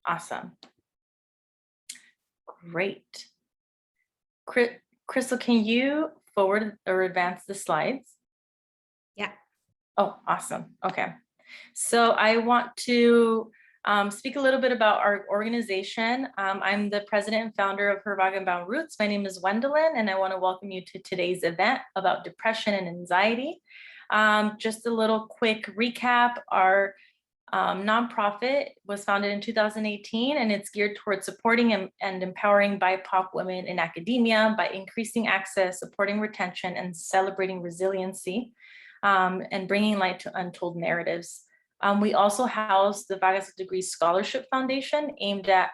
Awesome. Great. Crystal, can you forward or advance the slides? Yeah. Oh, awesome. Okay. So I want to speak a little bit about our organization. I'm the president and founder of Her Vaga and Bound Roots. My name is Wendelin, and I want to welcome you to today's event about depression and anxiety. Just a little quick recap. Our nonprofit was founded in 2018, and it's geared towards supporting and empowering BIPOC women in academia by increasing access, supporting retention, and celebrating resiliency, and bringing light to untold narratives. We also house the Vagas Degree Scholarship Foundation, aimed at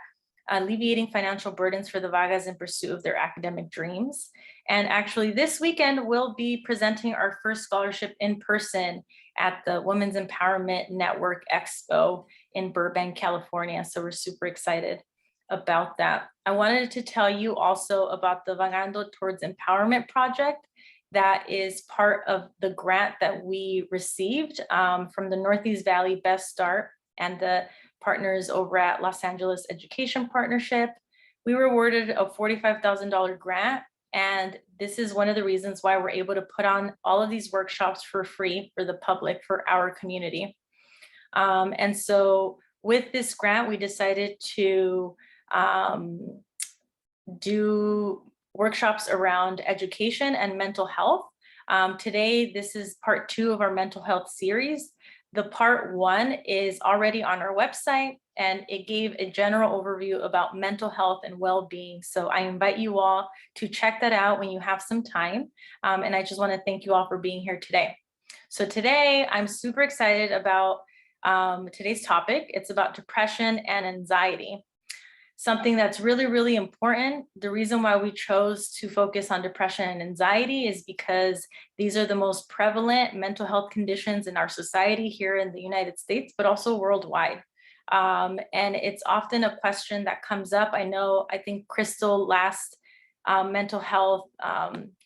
alleviating financial burdens for the Vagas in pursuit of their academic dreams. And actually this weekend, we'll be presenting our first scholarship in person at the Women's Empowerment Network Expo in Burbank, California. So we're super excited about that. I wanted to tell you also about the Vagando Towards Empowerment project that is part of the grant that we received from the Northeast Valley Best Start and the partners over at Los Angeles Education Partnership. We were awarded a $45,000 grant, and this is one of the reasons why we're able to put on all of these workshops for free for the public, for our community. And so with this grant, we decided to do workshops around education and mental health. Today, this is part 2 of our mental health series. The part 1 is already on our website, and it gave a general overview about mental health and well-being. So I invite you all to check that out when you have some time. And I just want to thank you all for being here today. So today, I'm super excited about today's topic. It's about depression and anxiety. Something that's really, really important. The reason why we chose to focus on depression and anxiety is because these are the most prevalent mental health conditions in our society here in the United States, but also worldwide. And it's often a question that comes up. I think Crystal, last mental health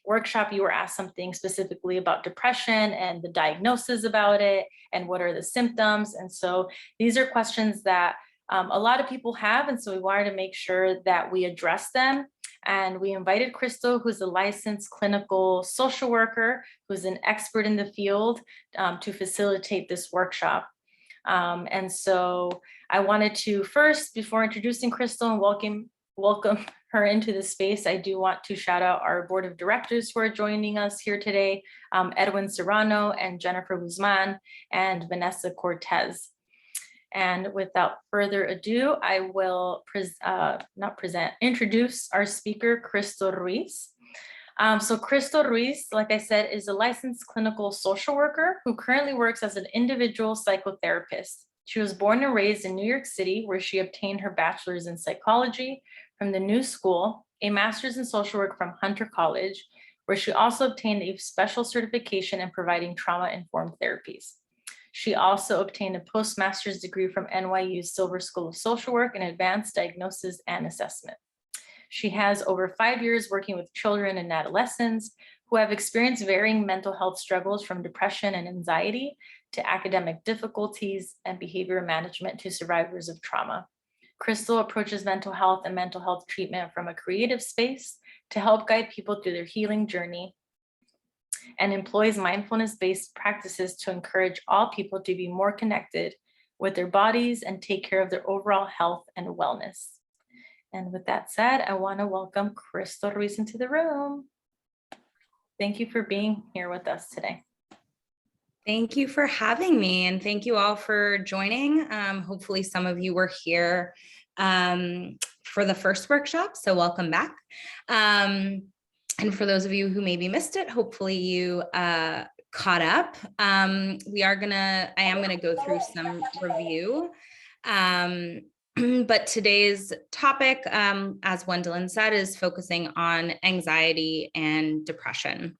workshop, you were asked something specifically about depression and the diagnosis about it and what are the symptoms. And so these are questions that a lot of people have, and so we wanted to make sure that we address them. And we invited Crystal, who's a licensed clinical social worker, who's an expert in the field, to facilitate this workshop. And so I wanted to first, before introducing Crystal and welcome her into the space, I do want to shout out our board of directors who are joining us here today, Edwin Serrano and Jennifer Guzman and Vanessa Cortez. And without further ado, I will introduce our speaker, Crystal Ruiz. So Crystal Ruiz, like I said, is a licensed clinical social worker who currently works as an individual psychotherapist. She was born and raised in New York City, where she obtained her bachelor's in psychology from the New School, a master's in social work from Hunter College, where she also obtained a special certification in providing trauma-informed therapies. She also obtained a postmaster's degree from NYU's Silver School of Social Work in Advanced Diagnosis and Assessment. She has over 5 years working with children and adolescents who have experienced varying mental health struggles, from depression and anxiety to academic difficulties and behavior management to survivors of trauma. Crystal approaches mental health and mental health treatment from a creative space to help guide people through their healing journey, and employs mindfulness-based practices to encourage all people to be more connected with their bodies and take care of their overall health and wellness. And with that said, I want to welcome Crystal Ruiz into the room. Thank you for being here with us today. Thank you for having me, and thank you all for joining. Hopefully some of you were here for the first workshop, so welcome back. And for those of you who maybe missed it, hopefully you caught up. I am gonna go through some review. But today's topic, as Wendelin said, is focusing on anxiety and depression.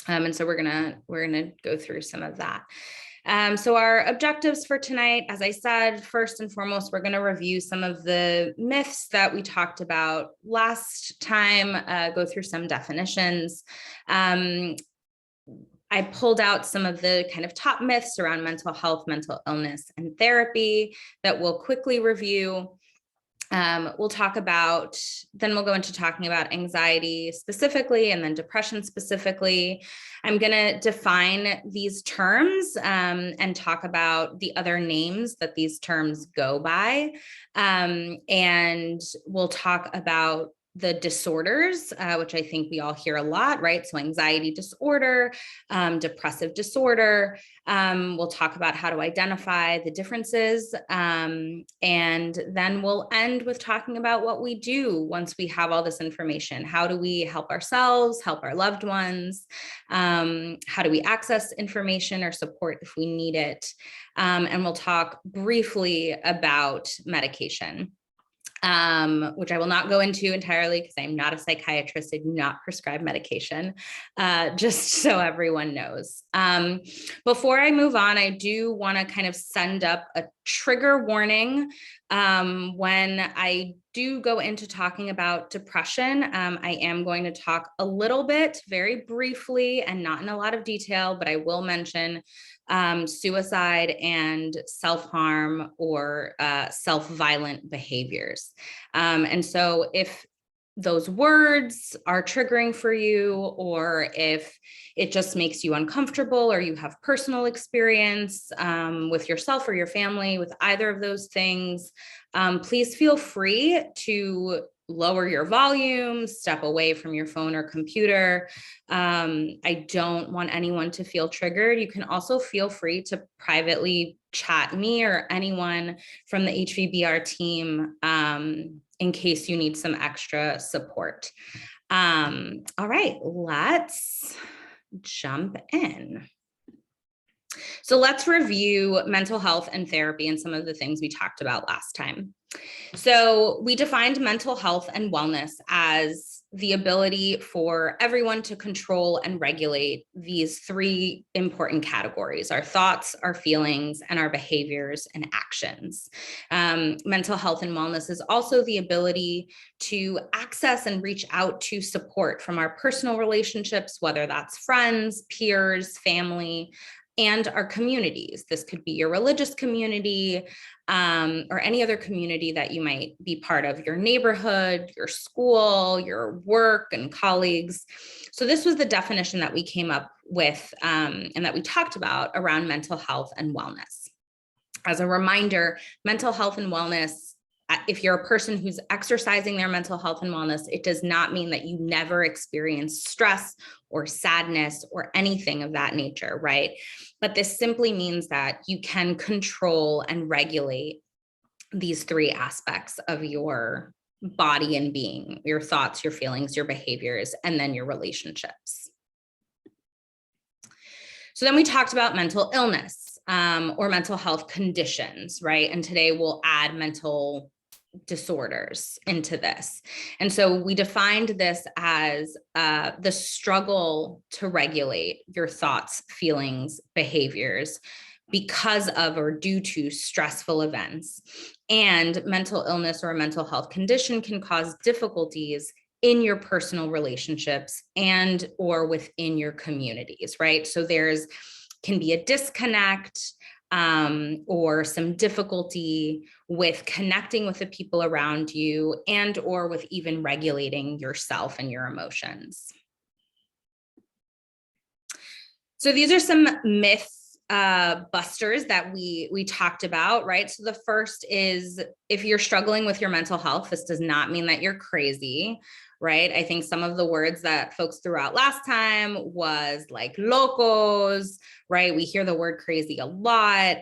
And so we're gonna go through some of that. So our objectives for tonight, as I said, first and foremost, we're going to review some of the myths that we talked about last time, go through some definitions. I pulled out some of the kind of top myths around mental health, mental illness, and therapy that we'll quickly review. We'll talk about, then we'll go into talking about anxiety specifically and then depression specifically. I'm going to define these terms and talk about the other names that these terms go by. And we'll talk about the disorders, which I think we all hear a lot, right? So anxiety disorder, depressive disorder. We'll talk about how to identify the differences. And then we'll end with talking about what we do once we have all this information. How do we help ourselves, help our loved ones? How do we access information or support if we need it? And we'll talk briefly about medication. Which I will not go into entirely because I'm not a psychiatrist. I do not prescribe medication, just so everyone knows. Before I move on, I do want to kind of send up a trigger warning. When I do go into talking about depression, I am going to talk a little bit, very briefly and not in a lot of detail, but I will mention suicide and self-harm or self-violent behaviors. And so if those words are triggering for you, or if it just makes you uncomfortable, or you have personal experience with yourself or your family with either of those things, please feel free to lower your volume, step away from your phone or computer. I don't want anyone to feel triggered. You can also feel free to privately chat me or anyone from the HVBR team in case you need some extra support. All right, let's jump in. So let's review mental health and therapy and some of the things we talked about last time. So we defined mental health and wellness as the ability for everyone to control and regulate these three important categories: our thoughts, our feelings, and our behaviors and actions. Mental health and wellness is also the ability to access and reach out to support from our personal relationships, whether that's friends, peers, family, and our communities. This could be your religious community, or any other community that you might be part of, your neighborhood, your school, your work and colleagues. So this was the definition that we came up with and that we talked about around mental health and wellness. As a reminder, mental health and wellness, if you're a person who's exercising their mental health and wellness, it does not mean that you never experience stress or sadness or anything of that nature, right? But this simply means that you can control and regulate these three aspects of your body and being: your thoughts, your feelings, your behaviors, and then your relationships. So then we talked about mental illness or mental health conditions, right? And today we'll add mental disorders into this. And so we defined this as the struggle to regulate your thoughts, feelings, behaviors because of or due to stressful events. And mental illness or a mental health condition can cause difficulties in your personal relationships and or within your communities, right? So can be a disconnect or some difficulty with connecting with the people around you and or with even regulating yourself and your emotions. So these are some myth busters that we talked about, right? So the first is, if you're struggling with your mental health, this does not mean that you're crazy, right? I think some of the words that folks threw out last time was like locos, right? We hear the word crazy a lot.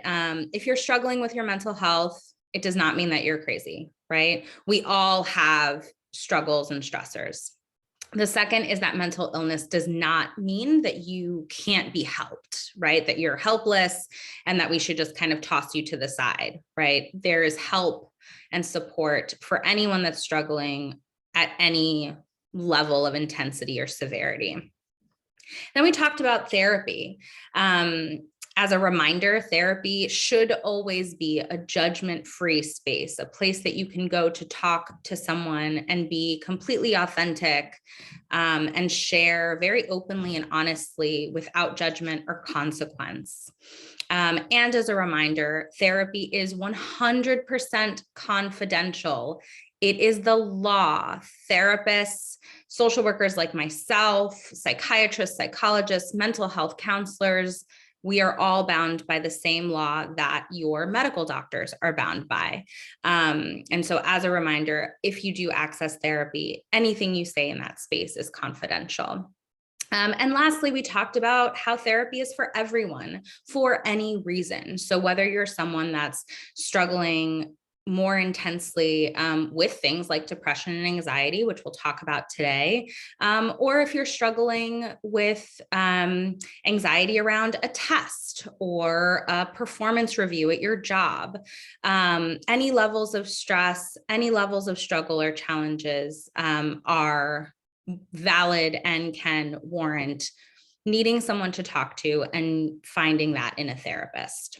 If you're struggling with your mental health, it does not mean that you're crazy, right? We all have struggles and stressors. The second is that mental illness does not mean that you can't be helped, right? That you're helpless and that we should just kind of toss you to the side, right? There is help and support for anyone that's struggling at any level of intensity or severity. Then we talked about therapy. As a reminder, therapy should always be a judgment-free space, a place that you can go to talk to someone and be completely authentic and share very openly and honestly without judgment or consequence. And as a reminder, therapy is 100% confidential. It is the law. Therapists, social workers like myself, psychiatrists, psychologists, mental health counselors, we are all bound by the same law that your medical doctors are bound by. And so as a reminder, if you do access therapy, anything you say in that space is confidential. And lastly, we talked about how therapy is for everyone for any reason. So whether you're someone that's struggling more intensely with things like depression and anxiety, which we'll talk about today, or if you're struggling with anxiety around a test or a performance review at your job, any levels of stress, any levels of struggle or challenges are valid and can warrant needing someone to talk to and finding that in a therapist.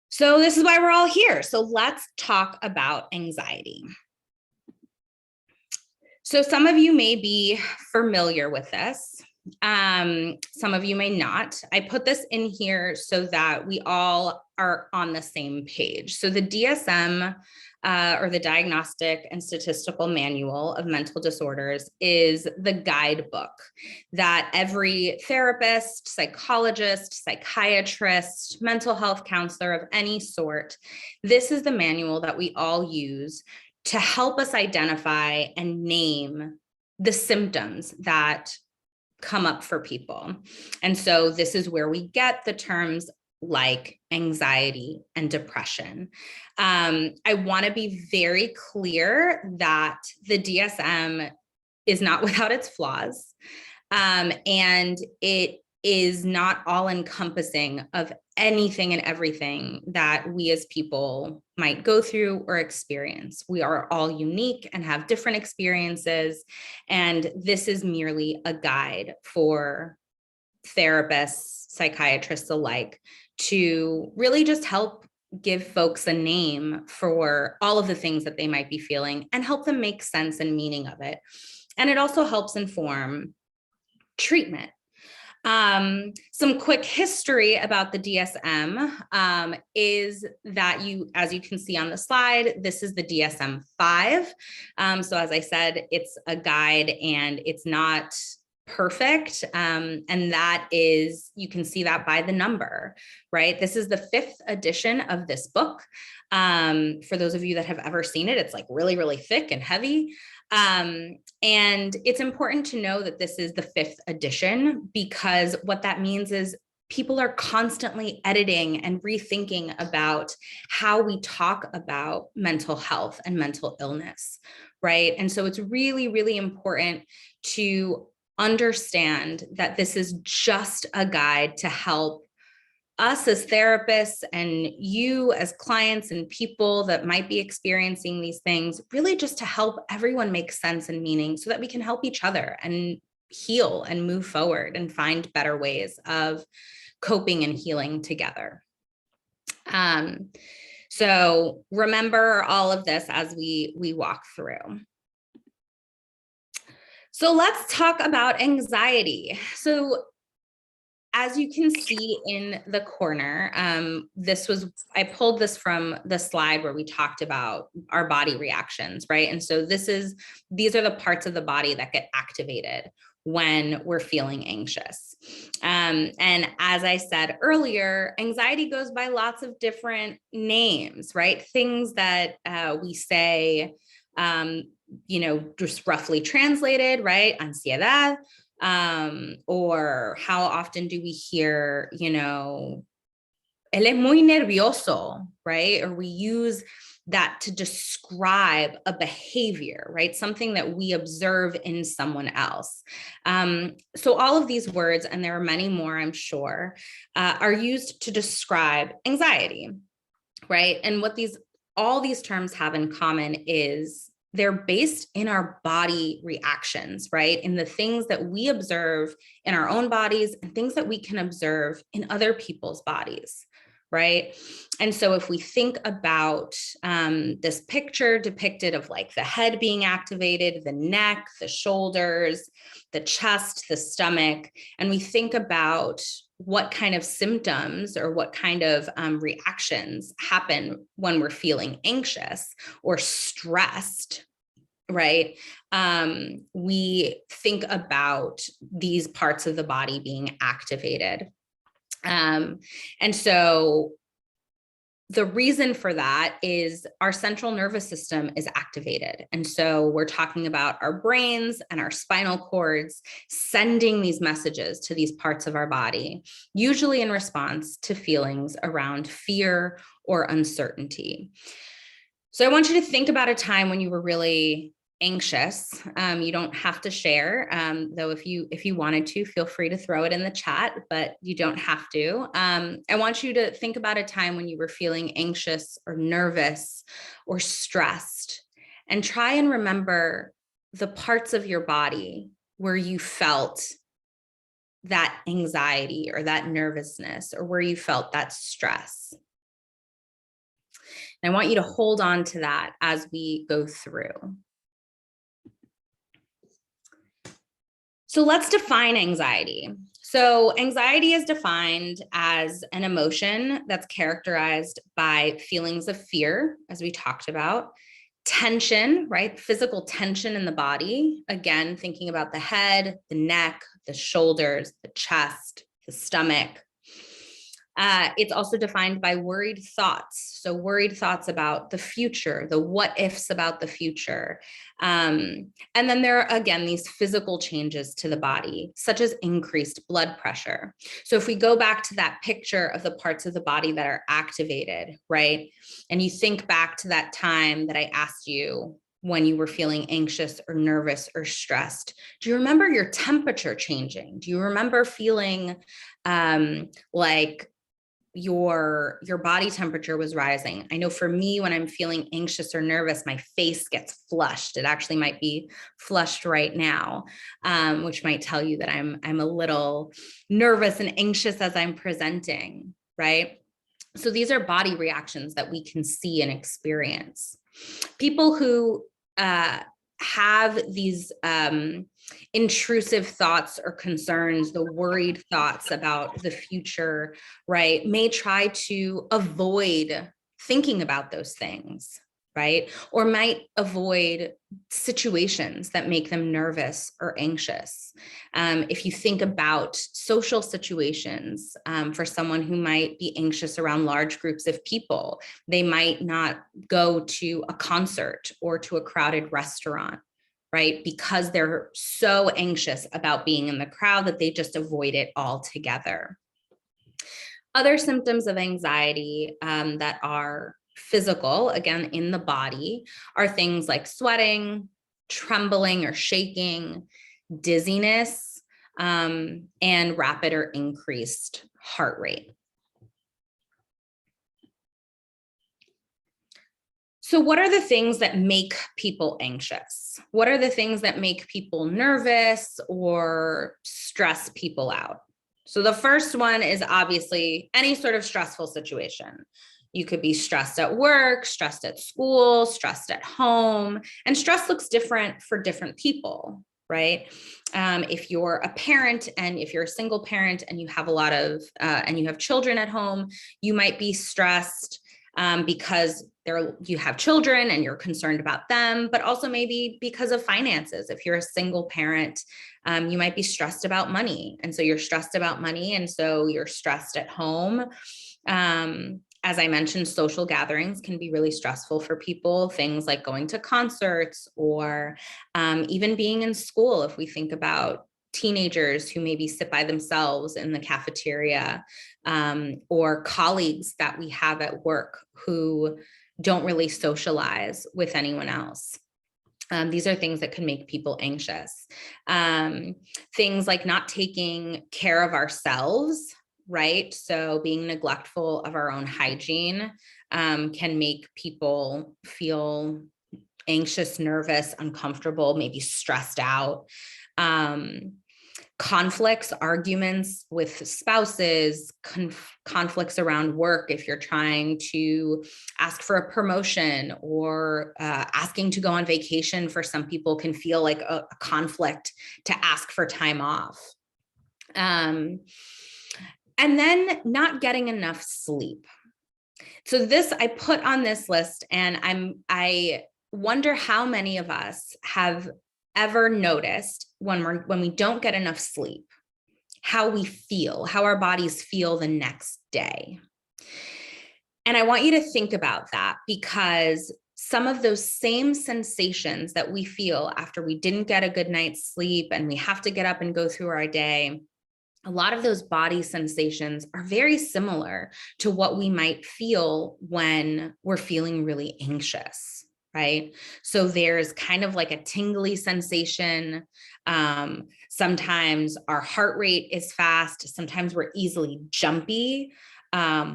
So this is why we're all here. So let's talk about anxiety. So some of you may be familiar with this. Some of you may not. I put this in here so that we all are on the same page. So the DSM, or the Diagnostic and Statistical Manual of Mental Disorders, is the guidebook that every therapist, psychologist, psychiatrist, mental health counselor of any sort, this is the manual that we all use to help us identify and name the symptoms that come up for people. And so this is where we get the terms like anxiety and depression. I want to be very clear that the DSM is not without its flaws, and it is not all encompassing of anything and everything that we as people might go through or experience. We are all unique and have different experiences, and this is merely a guide for therapists, psychiatrists alike, to really just help give folks a name for all of the things that they might be feeling and help them make sense and meaning of it. And it also helps inform treatment. Some quick history about the DSM is that as you can see on the slide, this is the DSM-5. So as I said, it's a guide and it's not perfect. And that is, you can see that by the number, right? This is the 5th edition of this book. For those of you that have ever seen it, it's like really, really thick and heavy. And it's important to know that this is the 5th edition, because what that means is people are constantly editing and rethinking about how we talk about mental health and mental illness, right? And so it's really, really important to understand that this is just a guide to help us as therapists and you as clients and people that might be experiencing these things, really just to help everyone make sense and meaning so that we can help each other and heal and move forward and find better ways of coping and healing together. So remember all of this as we walk through. So let's talk about anxiety. So as you can see in the corner, I pulled this from the slide where we talked about our body reactions, right? And so these are the parts of the body that get activated when we're feeling anxious. And as I said earlier, anxiety goes by lots of different names, right? Things that we say, just roughly translated, right? Ansiedad. Or how often do we hear, él es muy nervioso, right? Or we use that to describe a behavior, right? Something that we observe in someone else. So all of these words, and there are many more, I'm sure, are used to describe anxiety, right? And what all these terms have in common is they're based in our body reactions, right? In the things that we observe in our own bodies and things that we can observe in other people's bodies, right? And so if we think about this picture depicted of like the head being activated, the neck, the shoulders, the chest, the stomach, and we think about what kind of symptoms or what kind of reactions happen when we're feeling anxious or stressed, right? We think about these parts of the body being activated. And so the reason for that is our central nervous system is activated. And so we're talking about our brains and our spinal cords sending these messages to these parts of our body, usually in response to feelings around fear or uncertainty. So I want you to think about a time when you were really anxious. You don't have to share, though if you wanted to, feel free to throw it in the chat, but you don't have to. I want you to think about a time when you were feeling anxious or nervous or stressed, and try and remember the parts of your body where you felt that anxiety or that nervousness, or where you felt that stress. And I want you to hold on to that as we go through. So let's define anxiety. So anxiety is defined as an emotion that's characterized by feelings of fear, as we talked about, tension, right? Physical tension in the body. Again, thinking about the head, the neck, the shoulders, the chest, the stomach. It's also defined by worried thoughts. So worried thoughts about the future, the what ifs about the future. And then there are, again, these physical changes to the body, such as increased blood pressure. So if we go back to that picture of the parts of the body that are activated, right? And you think back to that time that I asked you when you were feeling anxious or nervous or stressed, do you remember your temperature changing? Do you remember feeling like your body temperature was rising? I know for me, when I'm feeling anxious or nervous, my face gets flushed. It actually might be flushed right now, which might tell you that I'm a little nervous and anxious as I'm presenting, right? So these are body reactions that we can see and experience. People who have these intrusive thoughts or concerns, the worried thoughts about the future, right, may try to avoid thinking about those things, right? Or might avoid situations that make them nervous or anxious. If you think about social situations, for someone who might be anxious around large groups of people, they might not go to a concert or to a crowded restaurant, right? Because they're so anxious about being in the crowd that they just avoid it altogether. Other symptoms of anxiety that are physical, again, in the body, are things like sweating, trembling or shaking, dizziness, and rapid or increased heart rate. So what are the things that make people anxious? What are the things that make people nervous or stress people out? So the first one is obviously any sort of stressful situation. You could be stressed at work, stressed at school, stressed at home, and stress looks different for different people, right? If you're a parent and if you're a single parent and you have a lot of, and you have children at home, you might be stressed because you have children and you're concerned about them, but also maybe because of finances. If you're a single parent, you might be stressed about money. And so you're stressed about money. And so you're stressed at home. As I mentioned, social gatherings can be really stressful for people. Things like going to concerts or even being in school. If we think about teenagers who maybe sit by themselves in the cafeteria, or colleagues that we have at work who don't really socialize with anyone else. These are things that can make people anxious. Things like not taking care of ourselves, right? So being neglectful of our own hygiene can make people feel anxious, nervous, uncomfortable, maybe stressed out. conflicts, arguments with spouses, conflicts around work if you're trying to ask for a promotion, or asking to go on vacation for some people can feel like a conflict to ask for time off. And then not getting enough sleep. So this I put on this list, and I wonder how many of us have ever noticed when we don't get enough sleep, how we feel, how our bodies feel the next day. And I want you to think about that, because some of those same sensations that we feel after we didn't get a good night's sleep and we have to get up and go through our day, a lot of those body sensations are very similar to what we might feel when we're feeling really anxious, right? So there's kind of like a tingly sensation. Sometimes our heart rate is fast. Sometimes we're easily jumpy,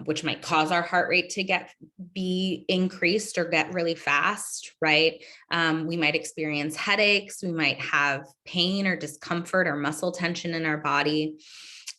which might cause our heart rate to be increased or get really fast, right? We might experience headaches. We might have pain or discomfort or muscle tension in our body.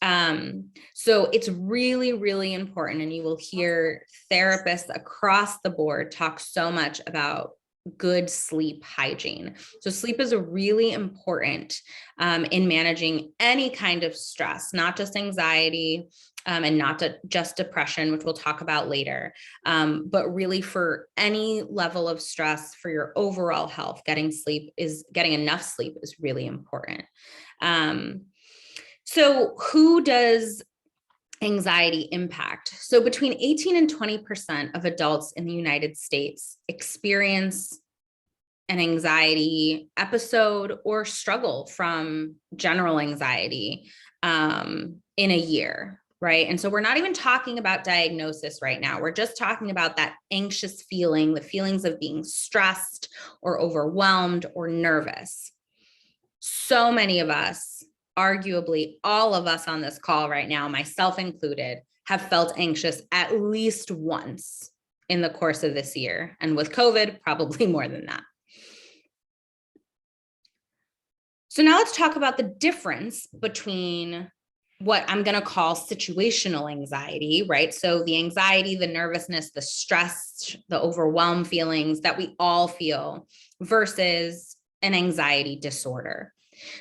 So it's really, really important. And you will hear therapists across the board talk so much about good sleep hygiene. So sleep is really important in managing any kind of stress, not just anxiety, and not just depression, which we'll talk about later, but really for any level of stress for your overall health, getting enough sleep is really important. So who does anxiety impact? So between 18 and 20% of adults in the United States experience an anxiety episode or struggle from general anxiety in a year, right? And so we're not even talking about diagnosis right now. We're just talking about that anxious feeling, the feelings of being stressed or overwhelmed or nervous. So many of us, arguably all of us on this call right now, myself included, have felt anxious at least once in the course of this year. And with COVID, probably more than that. So now let's talk about the difference between what I'm going to call situational anxiety, right? So the anxiety, the nervousness, the stress, the overwhelm feelings that we all feel versus an anxiety disorder.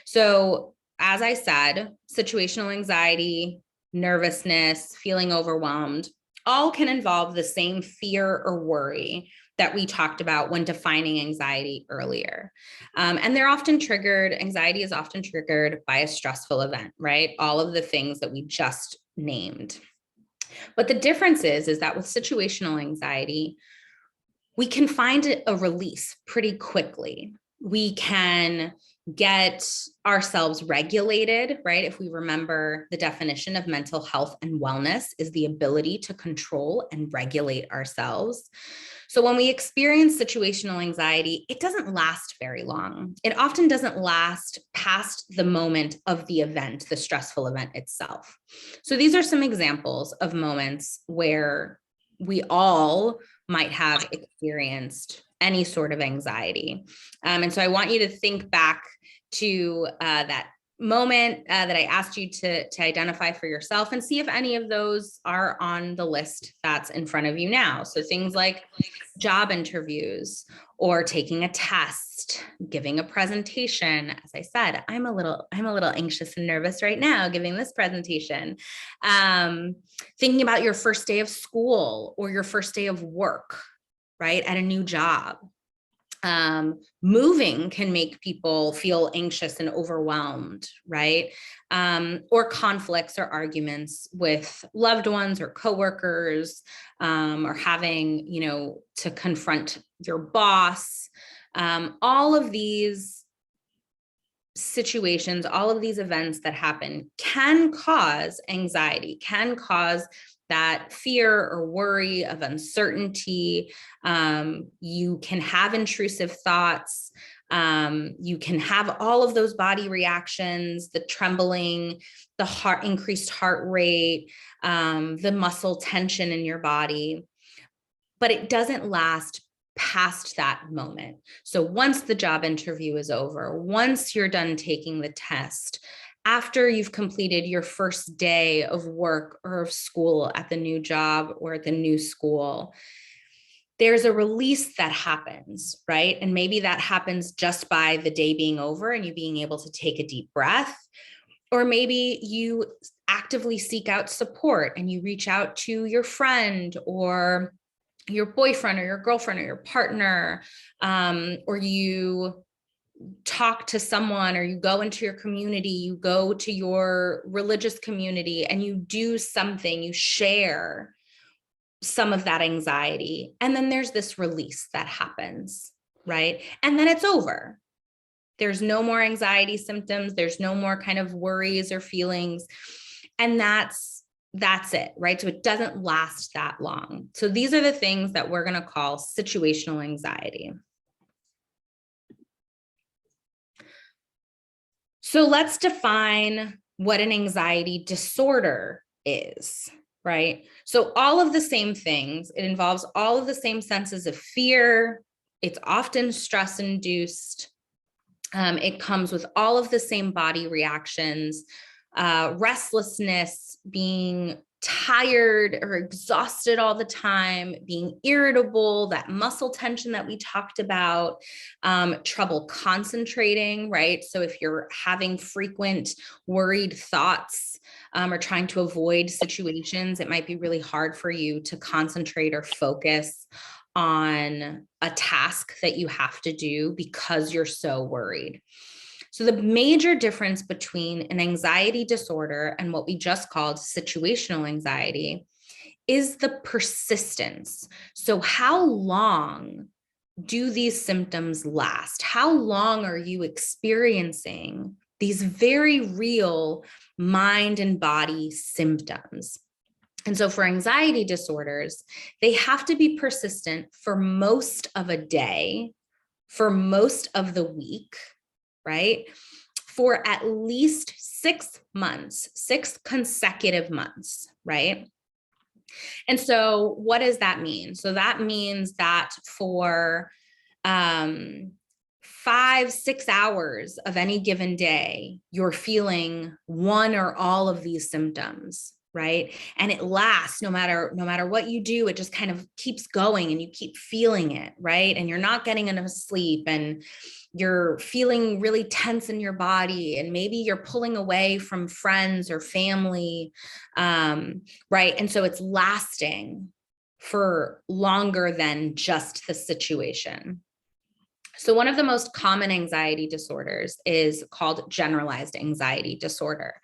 So as I said, situational anxiety, nervousness, feeling overwhelmed, all can involve the same fear or worry that we talked about when defining anxiety earlier. And they're often triggered, anxiety is often triggered by a stressful event, right? All of the things that we just named. But the difference is that with situational anxiety, we can find a release pretty quickly. We can get ourselves regulated, right? If we remember the definition of mental health and wellness is the ability to control and regulate ourselves. So when we experience situational anxiety, it doesn't last very long. It often doesn't last past the moment of the event, the stressful event itself. So these are some examples of moments where we all might have experienced any sort of anxiety. And so I want you to think back to that moment that I asked you to identify for yourself and see if any of those are on the list that's in front of you now. So things like job interviews or taking a test, giving a presentation. As I said, I'm a little anxious and nervous right now giving this presentation. Thinking about your first day of school or your first day of work, right, at a new job. Moving can make people feel anxious and overwhelmed, right? Or conflicts or arguments with loved ones or coworkers, or having, to confront your boss. All of these situations, all of these events that happen can cause anxiety, can cause that fear or worry of uncertainty. You can have intrusive thoughts. You can have all of those body reactions, the trembling, the increased heart rate, the muscle tension in your body, but it doesn't last past that moment. So once the job interview is over, once you're done taking the test, after you've completed your first day of work or of school at the new job or at the new school, there's a release that happens, right? And maybe that happens just by the day being over and you being able to take a deep breath. Or maybe you actively seek out support and you reach out to your friend or your boyfriend or your girlfriend or your partner, or you talk to someone, or you go into your community, you go to your religious community and you do something, you share some of that anxiety. And then there's this release that happens, right? And then it's over. There's no more anxiety symptoms. There's no more kind of worries or feelings. And that's it, right? So it doesn't last that long. So these are the things that we're going to call situational anxiety. So let's define what an anxiety disorder is, right? So all of the same things, it involves all of the same senses of fear. It's often stress induced. It comes with all of the same body reactions, restlessness, being tired or exhausted all the time, being irritable, that muscle tension that we talked about, trouble concentrating, right? So if you're having frequent worried thoughts or trying to avoid situations, it might be really hard for you to concentrate or focus on a task that you have to do because you're so worried. So the major difference between an anxiety disorder and what we just called situational anxiety is the persistence. So how long do these symptoms last? How long are you experiencing these very real mind and body symptoms? And so for anxiety disorders, they have to be persistent for most of a day, for most of the week, right? For at least 6 months, 6 consecutive months, right? And so what does that mean? So that means that for 5-6 hours of any given day, you're feeling one or all of these symptoms, right? And it lasts no matter what you do, it just kind of keeps going and you keep feeling it, right? And you're not getting enough sleep and you're feeling really tense in your body, and maybe you're pulling away from friends or family, right? And so it's lasting for longer than just the situation. So one of the most common anxiety disorders is called generalized anxiety disorder.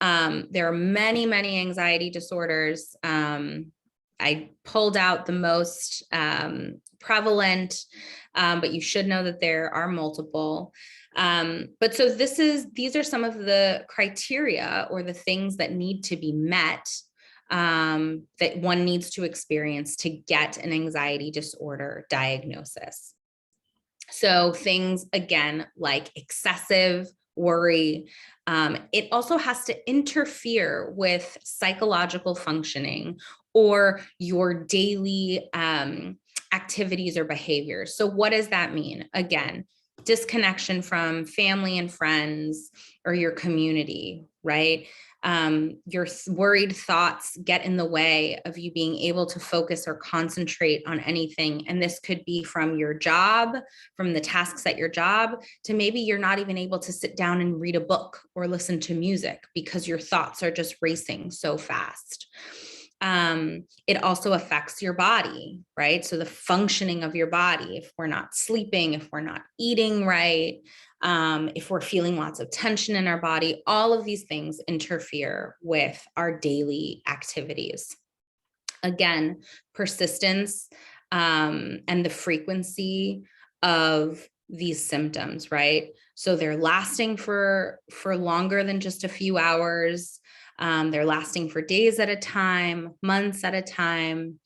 There are many, many anxiety disorders. I pulled out the most prevalent, but you should know that there are multiple. But so these are some of the criteria or the things that need to be met that one needs to experience to get an anxiety disorder diagnosis. So things, again, like excessive worry. It also has to interfere with psychological functioning or your daily activities or behaviors. So what does that mean? Again, disconnection from family and friends or your community, right? Your worried thoughts get in the way of you being able to focus or concentrate on anything. And this could be from your job, from the tasks at your job, to maybe you're not even able to sit down and read a book or listen to music because your thoughts are just racing so fast. It also affects your body, right? So the functioning of your body, if we're not sleeping, if we're not eating right, if we're feeling lots of tension in our body, all of these things interfere with our daily activities. Again, persistence and the frequency of these symptoms, right? So they're lasting for longer than just a few hours. They're lasting for days at a time, months at a time,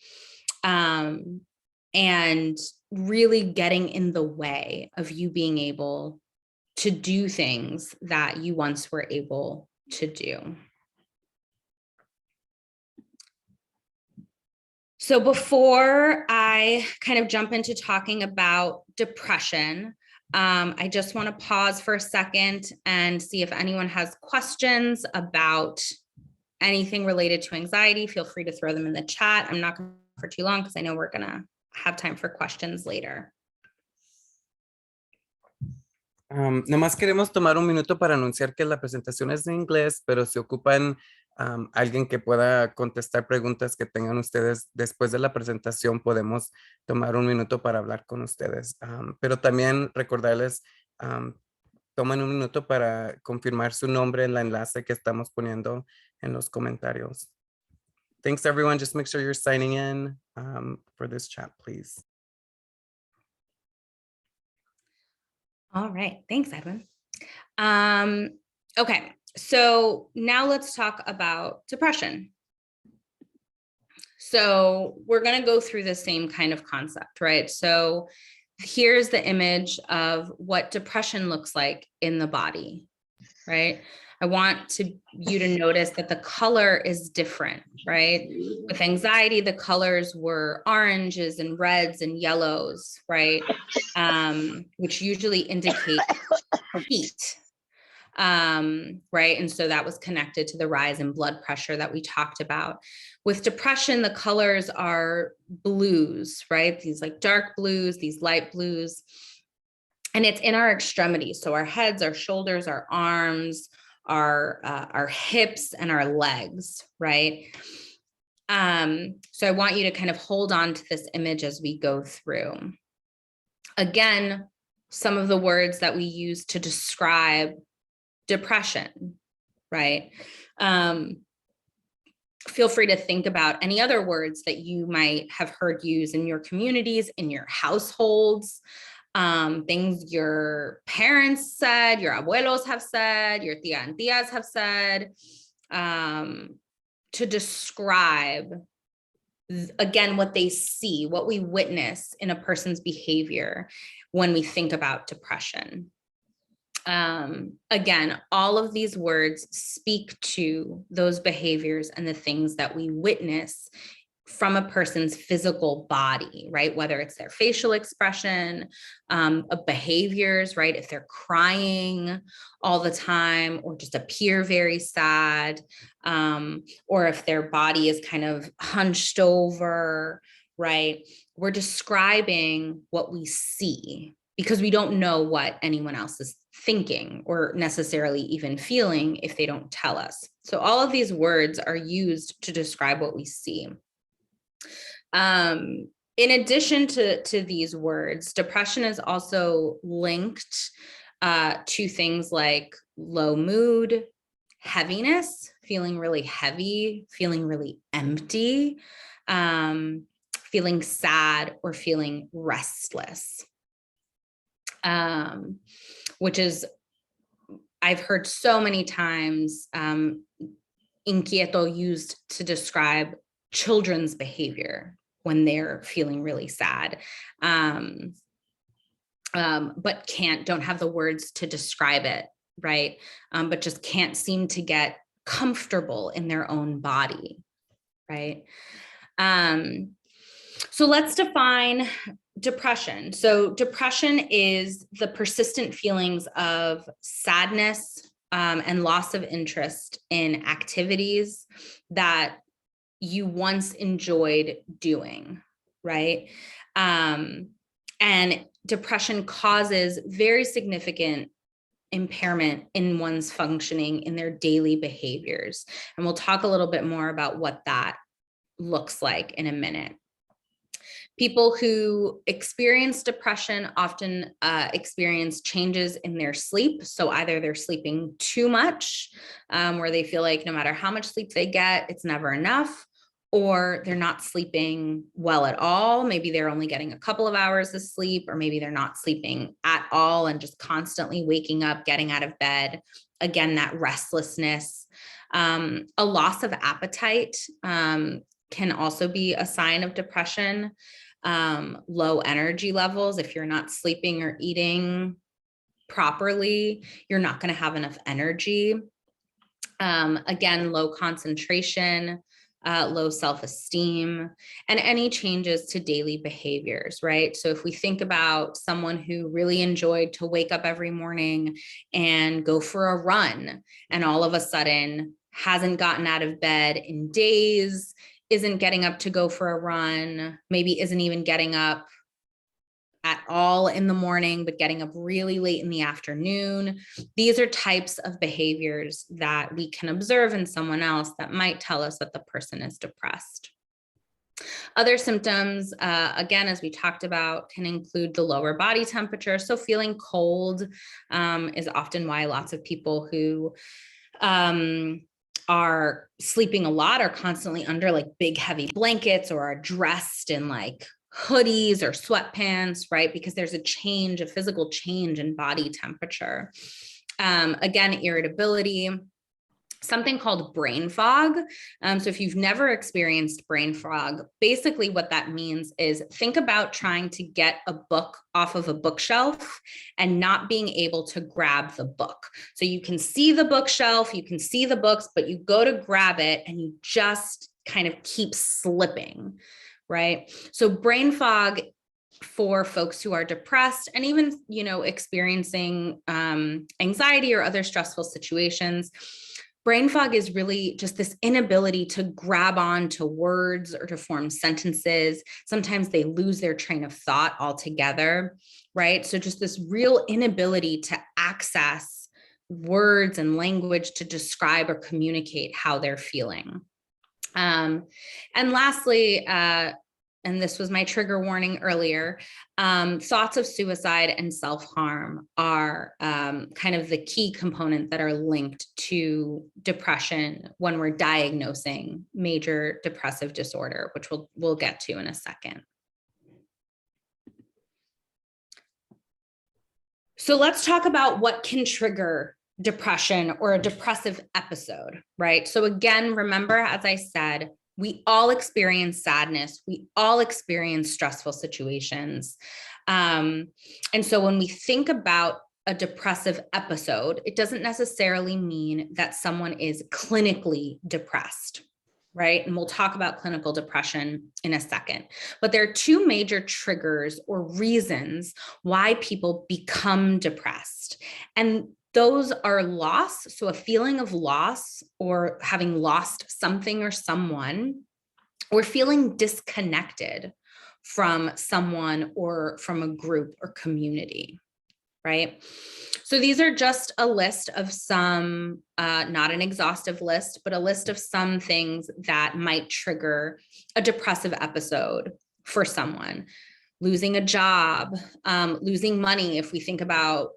and really getting in the way of you being able to do things that you once were able to do. So before I kind of jump into talking about depression, I just want to pause for a second and see if anyone has questions about anything related to anxiety. Feel free to throw them in the chat. I'm not going to for too long because I know we're going to have time for questions later. Nomás queremos tomar un minuto para anunciar que la presentación es en inglés, pero si ocupan alguien que pueda contestar preguntas que tengan ustedes después de la presentación, podemos tomar un minuto para hablar con ustedes. Pero también recordarles, tomen un minuto para confirmar su nombre en la enlace que estamos poniendo en los comentarios. Thanks, everyone. Just make sure you're signing in for this chat, please. All right, thanks, Edwin. Okay, so now let's talk about depression. So we're going to go through the same kind of concept, right? So here's the image of what depression looks like in the body, right? I want you to notice that the color is different, right? With anxiety, the colors were oranges and reds and yellows, right? Which usually indicate heat, right? And so that was connected to the rise in blood pressure that we talked about. With depression, the colors are blues, right? These like dark blues, these light blues, and it's in our extremities. So our heads, our shoulders, our arms, our hips, and our legs, right? So I want you to kind of hold on to this image as we go through. Again, some of the words that we use to describe depression, right? Feel free to think about any other words that you might have heard used in your communities, in your households, things your parents said, your abuelos have said, your tía and tías have said, to describe, again, what they see, what we witness in a person's behavior when we think about depression. Again, all of these words speak to those behaviors and the things that we witness from a person's physical body, right? Whether it's their facial expression, behaviors, right? If they're crying all the time or just appear very sad, or if their body is kind of hunched over, right? We're describing what we see because we don't know what anyone else is thinking or necessarily even feeling if they don't tell us. So all of these words are used to describe what we see. In addition to these words, depression is also linked to things like low mood, heaviness, feeling really heavy, feeling really empty, feeling sad, or feeling restless, which is, I've heard so many times, inquieto used to describe children's behavior when they're feeling really sad, but don't have the words to describe it, right? But just can't seem to get comfortable in their own body, right? So let's define depression. So depression is the persistent feelings of sadness and loss of interest in activities that you once enjoyed doing, right? And depression causes very significant impairment in one's functioning in their daily behaviors. And we'll talk a little bit more about what that looks like in a minute. People who experience depression often experience changes in their sleep. So either they're sleeping too much, where they feel like no matter how much sleep they get, it's never enough, or they're not sleeping well at all. Maybe they're only getting a couple of hours of sleep, or maybe they're not sleeping at all and just constantly waking up, getting out of bed. Again, that restlessness, a loss of appetite can also be a sign of depression. Low energy levels. If you're not sleeping or eating properly, you're not going to have enough energy. Again, low concentration, low self-esteem, and any changes to daily behaviors, right? So if we think about someone who really enjoyed to wake up every morning and go for a run, and all of a sudden hasn't gotten out of bed in days, isn't getting up to go for a run, maybe isn't even getting up at all in the morning, but getting up really late in the afternoon. These are types of behaviors that we can observe in someone else that might tell us that the person is depressed. Other symptoms, again, as we talked about, can include the lower body temperature. So feeling cold is often why lots of people who are sleeping a lot are constantly under like big heavy blankets, or are dressed in like hoodies or sweatpants, right? Because there's a change, a physical change in body temperature. Again, irritability, something called brain fog. So if you've never experienced brain fog, basically what that means is think about trying to get a book off of a bookshelf and not being able to grab the book. So you can see the bookshelf, you can see the books, but you go to grab it and you just kind of keep slipping, right? So brain fog for folks who are depressed and even, experiencing anxiety or other stressful situations, brain fog is really just this inability to grab on to words or to form sentences. Sometimes they lose their train of thought altogether, right? So just this real inability to access words and language to describe or communicate how they're feeling. And lastly, and this was my trigger warning earlier, thoughts of suicide and self-harm are kind of the key component that are linked to depression when we're diagnosing major depressive disorder, which we'll get to in a second. So let's talk about what can trigger depression or a depressive episode, right? So again, remember, as I said, we all experience sadness. We all experience stressful situations. And so when we think about a depressive episode, it doesn't necessarily mean that someone is clinically depressed, right? And we'll talk about clinical depression in a second. But there are two major triggers or reasons why people become depressed. And those are loss, so a feeling of loss or having lost something or someone, or feeling disconnected from someone or from a group or community, right? So these are just a list of some, not an exhaustive list, but a list of some things that might trigger a depressive episode for someone. Losing a job, losing money. If we think about,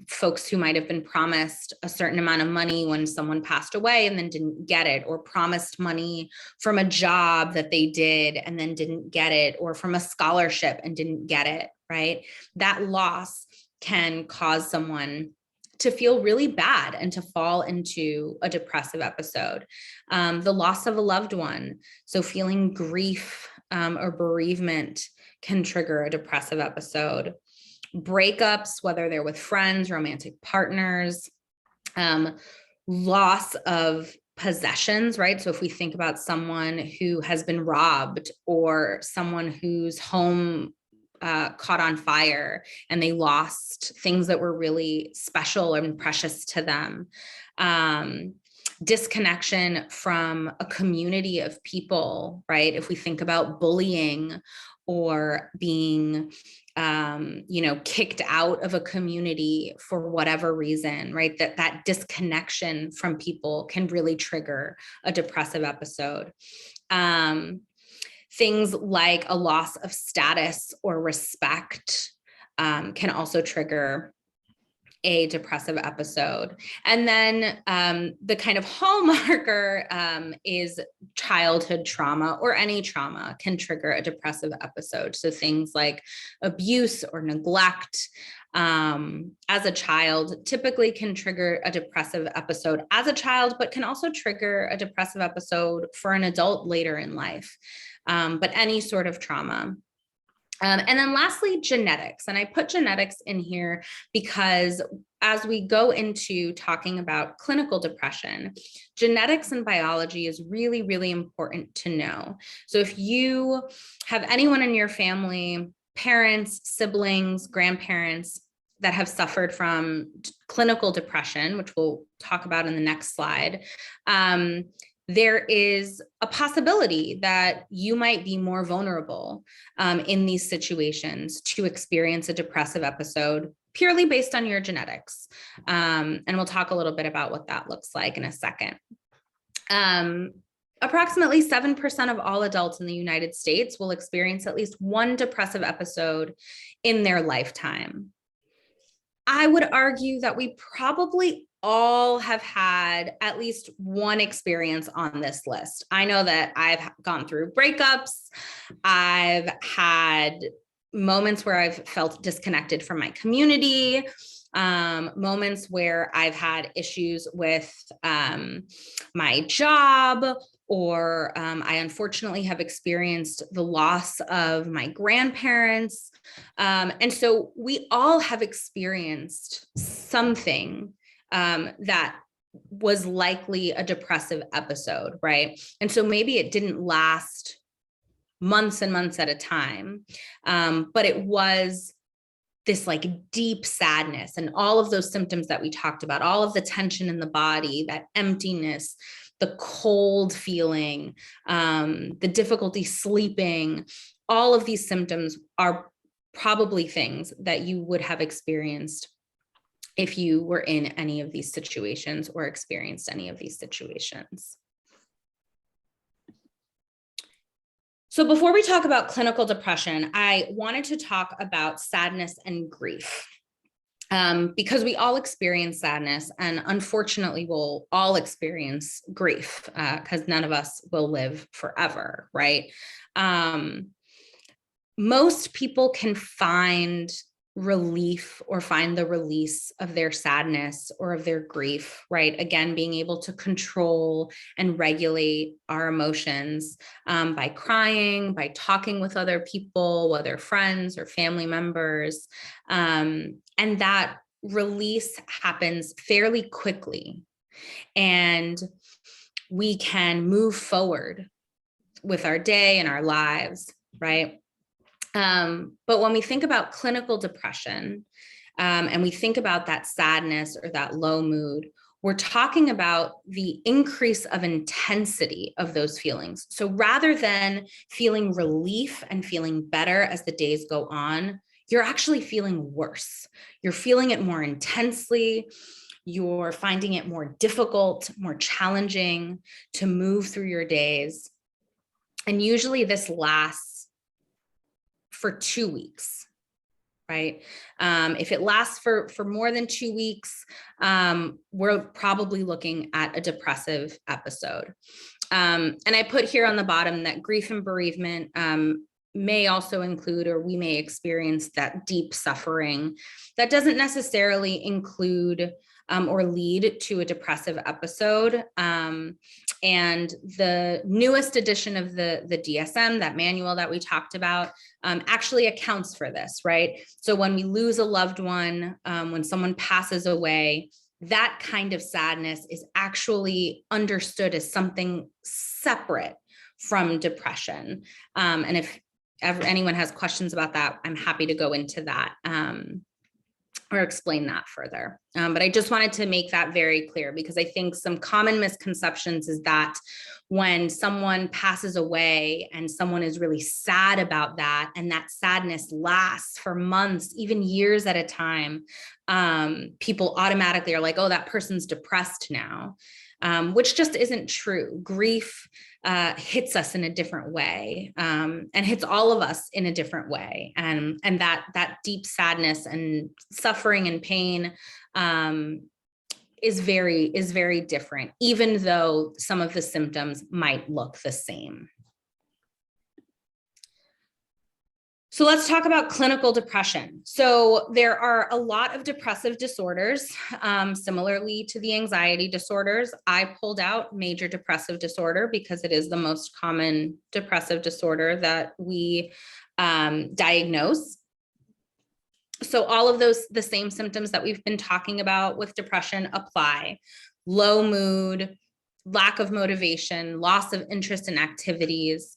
folks who might have been promised a certain amount of money when someone passed away and then didn't get it, or promised money from a job that they did and then didn't get it, or from a scholarship and didn't get it, right? That loss can cause someone to feel really bad and to fall into a depressive episode. The loss of a loved one. So feeling grief or bereavement can trigger a depressive episode. Breakups, whether they're with friends, romantic partners, loss of possessions, right? So if we think about someone who has been robbed, or someone whose home caught on fire and they lost things that were really special and precious to them. Disconnection from a community of people, right? If we think about bullying or being, kicked out of a community for whatever reason, right? That disconnection from people can really trigger a depressive episode. Things like a loss of status or respect can also trigger a depressive episode. And then the kind of hallmarker is childhood trauma, or any trauma can trigger a depressive episode. So things like abuse or neglect as a child typically can trigger a depressive episode as a child, but can also trigger a depressive episode for an adult later in life. But any sort of trauma. And then lastly, genetics. And I put genetics in here because as we go into talking about clinical depression, genetics and biology is really, really important to know. So if you have anyone in your family, parents, siblings, grandparents that have suffered from clinical depression, which we'll talk about in the next slide, there is a possibility that you might be more vulnerable in these situations to experience a depressive episode purely based on your genetics. And we'll talk a little bit about what that looks like in a second. Approximately 7% of all adults in the United States will experience at least one depressive episode in their lifetime. I would argue that we probably all have had at least one experience on this list. I know that I've gone through breakups. I've had moments where I've felt disconnected from my community, moments where I've had issues with my job, or I unfortunately have experienced the loss of my grandparents. And so we all have experienced something that was likely a depressive episode, right? And so maybe it didn't last months and months at a time, but it was this like deep sadness and all of those symptoms that we talked about, all of the tension in the body, that emptiness, the cold feeling, the difficulty sleeping, all of these symptoms are probably things that you would have experienced if you were in any of these situations or experienced any of these situations. So before we talk about clinical depression, I wanted to talk about sadness and grief. Because we all experience sadness, and unfortunately we'll all experience grief because none of us will live forever, right? Most people can find relief or find the release of their sadness or of their grief, right? Again, being able to control and regulate our emotions by crying, by talking with other people, whether friends or family members. And that release happens fairly quickly. And we can move forward with our day and our lives, right? But when we think about clinical depression, and we think about that sadness or that low mood, we're talking about the increase of intensity of those feelings. So rather than feeling relief and feeling better as the days go on, you're actually feeling worse. You're feeling it more intensely. You're finding it more difficult, more challenging to move through your days. And usually this lasts for 2 weeks, right? If it lasts for more than 2 weeks, we're probably looking at a depressive episode. And I put here on the bottom that grief and bereavement may also include, or we may experience that deep suffering that doesn't necessarily include or lead to a depressive episode. And the newest edition of the DSM, that manual that we talked about, actually accounts for this, right? So when we lose a loved one, when someone passes away, that kind of sadness is actually understood as something separate from depression. And if ever anyone has questions about that, I'm happy to go into that or explain that further. But I just wanted to make that very clear, because I think some common misconceptions is that when someone passes away and someone is really sad about that, and that sadness lasts for months, even years at a time, people automatically are like, oh, that person's depressed now, which just isn't true. Grief hits us in a different way, and hits all of us in a different way. And that deep sadness and suffering and pain is very different, even though some of the symptoms might look the same. So let's talk about clinical depression. So there are a lot of depressive disorders, similarly to the anxiety disorders. I pulled out major depressive disorder because it is the most common depressive disorder that we diagnose. So all of those, the same symptoms that we've been talking about with depression apply. Low mood, lack of motivation, loss of interest in activities.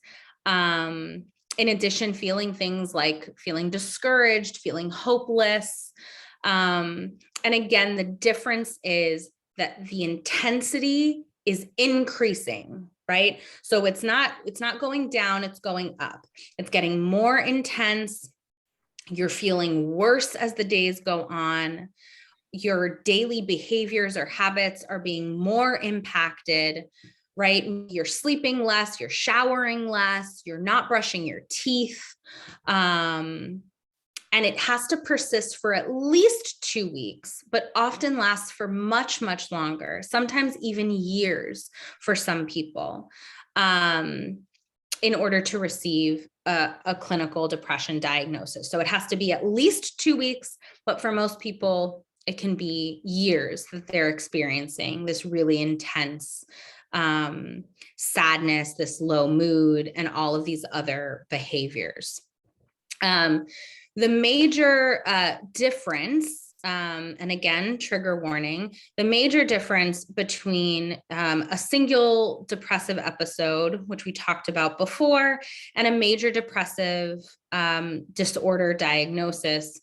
In addition, feeling things like feeling discouraged, feeling hopeless. And again, the difference is that the intensity is increasing, right? So it's not going down, it's going up. It's getting more intense. You're feeling worse as the days go on. Your daily behaviors or habits are being more impacted, right? You're sleeping less, you're showering less, you're not brushing your teeth. And it has to persist for at least 2 weeks, but often lasts for much, much longer, sometimes even years for some people, in order to receive a clinical depression diagnosis. So it has to be at least 2 weeks, but for most people, it can be years that they're experiencing this really intense sadness, this low mood, and all of these other behaviors. The major difference, and again, trigger warning, the major difference between a single depressive episode, which we talked about before, and a major depressive disorder diagnosis,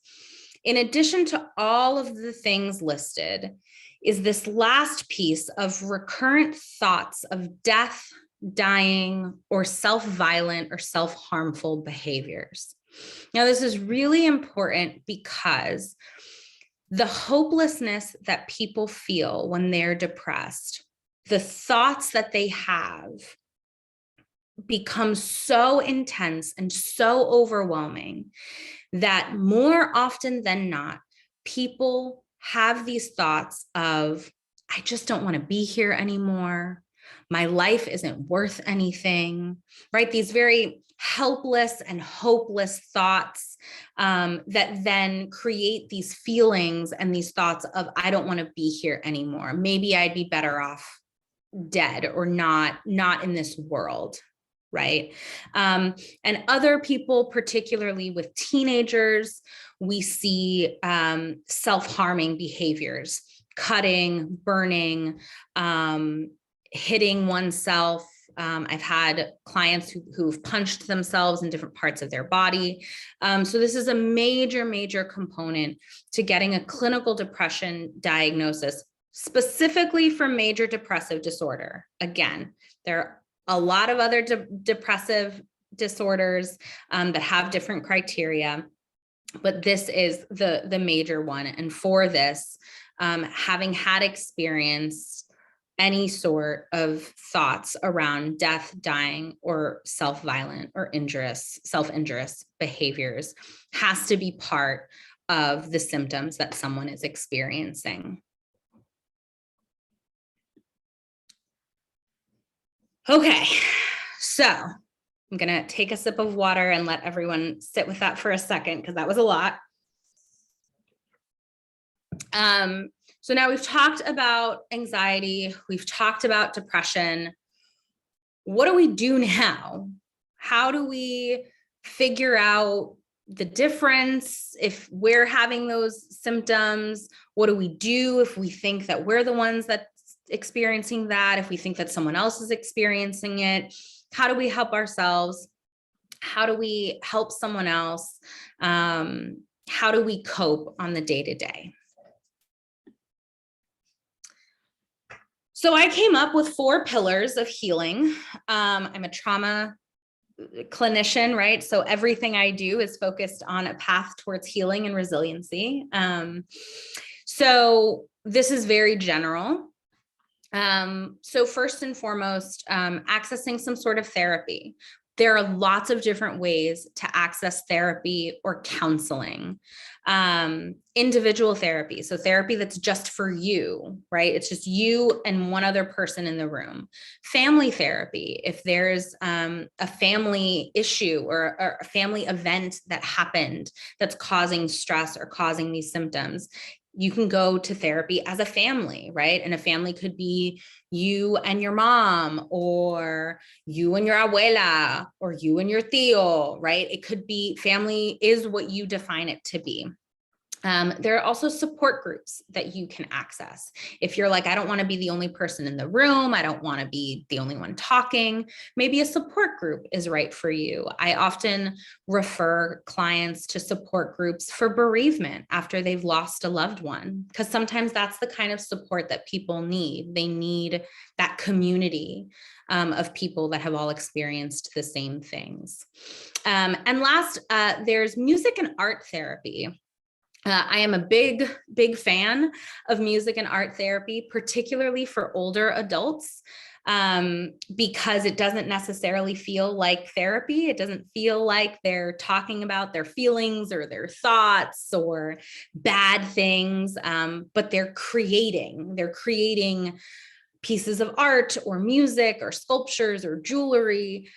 in addition to all of the things listed, is this last piece of recurrent thoughts of death, dying, or self-violent or self-harmful behaviors. Now, this is really important because the hopelessness that people feel when they're depressed, the thoughts that they have become so intense and so overwhelming that more often than not, people have these thoughts of, I just don't want to be here anymore. My life isn't worth anything, right? These very helpless and hopeless thoughts that then create these feelings and these thoughts of, I don't want to be here anymore. Maybe I'd be better off dead or not in this world. Right. And other people, particularly with teenagers, we see self-harming behaviors, cutting, burning, hitting oneself. I've had clients who've punched themselves in different parts of their body. So this is a major, major component to getting a clinical depression diagnosis, specifically for major depressive disorder. Again, there are a lot of other depressive disorders that have different criteria, but this is the major one. And for this, having had experience any sort of thoughts around death, dying, or self-violent or self-injurious behaviors has to be part of the symptoms that someone is experiencing. Okay, so I'm gonna take a sip of water and let everyone sit with that for a second, because that was a lot. So now we've talked about anxiety, we've talked about depression. What do we do now? How do we figure out the difference if we're having those symptoms? What do we do if we think that we're the ones that's experiencing that, if we think that someone else is experiencing it? How do we help ourselves? How do we help someone else? How do we cope on the day-to-day? So I came up with 4 pillars of healing. I'm a trauma clinician, right? So everything I do is focused on a path towards healing and resiliency. So this is very general. So first and foremost, accessing some sort of therapy. there are lots of different ways to access therapy or counseling. Individual therapy, so therapy that's just for you, right? It's just you and one other person in the room. Family therapy, if there's a family issue or a family event that happened that's causing stress or causing these symptoms, you can go to therapy as a family, right? And a family could be you and your mom, or you and your abuela, or you and your tío, right? It could be, family is what you define it to be. There are also support groups that you can access. If you're like, I don't want to be the only person in the room, I don't want to be the only one talking, maybe a support group is right for you. I often refer clients to support groups for bereavement after they've lost a loved one, because sometimes that's the kind of support that people need. They need that community of people that have all experienced the same things. And last, there's music and art therapy. I am a big fan of music and art therapy, particularly for older adults, because it doesn't necessarily feel like therapy. It doesn't feel like they're talking about their feelings or their thoughts or bad things, but they're creating pieces of art or music or sculptures or jewelry.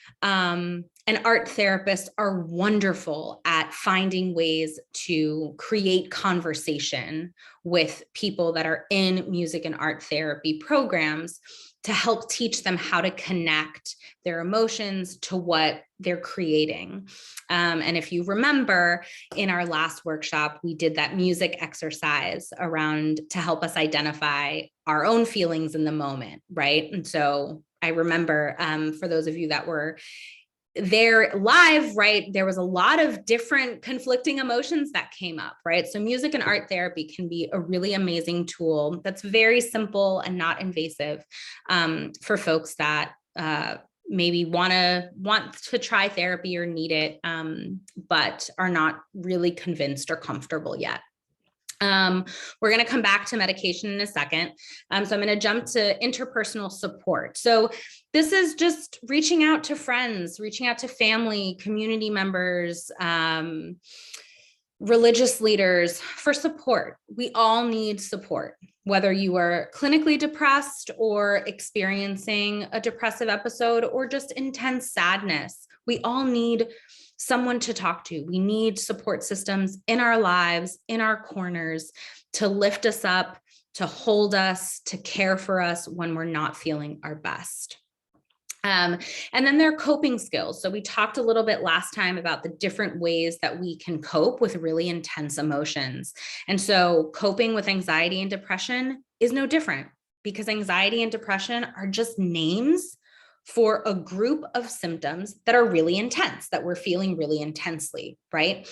And art therapists are wonderful at finding ways to create conversation with people that are in music and art therapy programs to help teach them how to connect their emotions to what they're creating. And if you remember, in our last workshop, we did that music exercise around to help us identify our own feelings in the moment, right? And so I remember, for those of you that were there live, right, there was a lot of different conflicting emotions that came up, right? So music and art therapy can be a really amazing tool that's very simple and not invasive, for folks that maybe want to try therapy or need it, but are not really convinced or comfortable yet. We're going to come back to medication in a second. So I'm going to jump to interpersonal support. So this is just reaching out to friends, reaching out to family, community members, religious leaders for support. We all need support, whether you are clinically depressed or experiencing a depressive episode or just intense sadness. We all need someone to talk to. We need support systems in our lives, in our corners, to lift us up, to hold us, to care for us when we're not feeling our best. And then there are coping skills. So we talked a little bit last time about the different ways that we can cope with really intense emotions. And so coping with anxiety and depression is no different, because anxiety and depression are just names for a group of symptoms that are really intense, that we're feeling really intensely, right?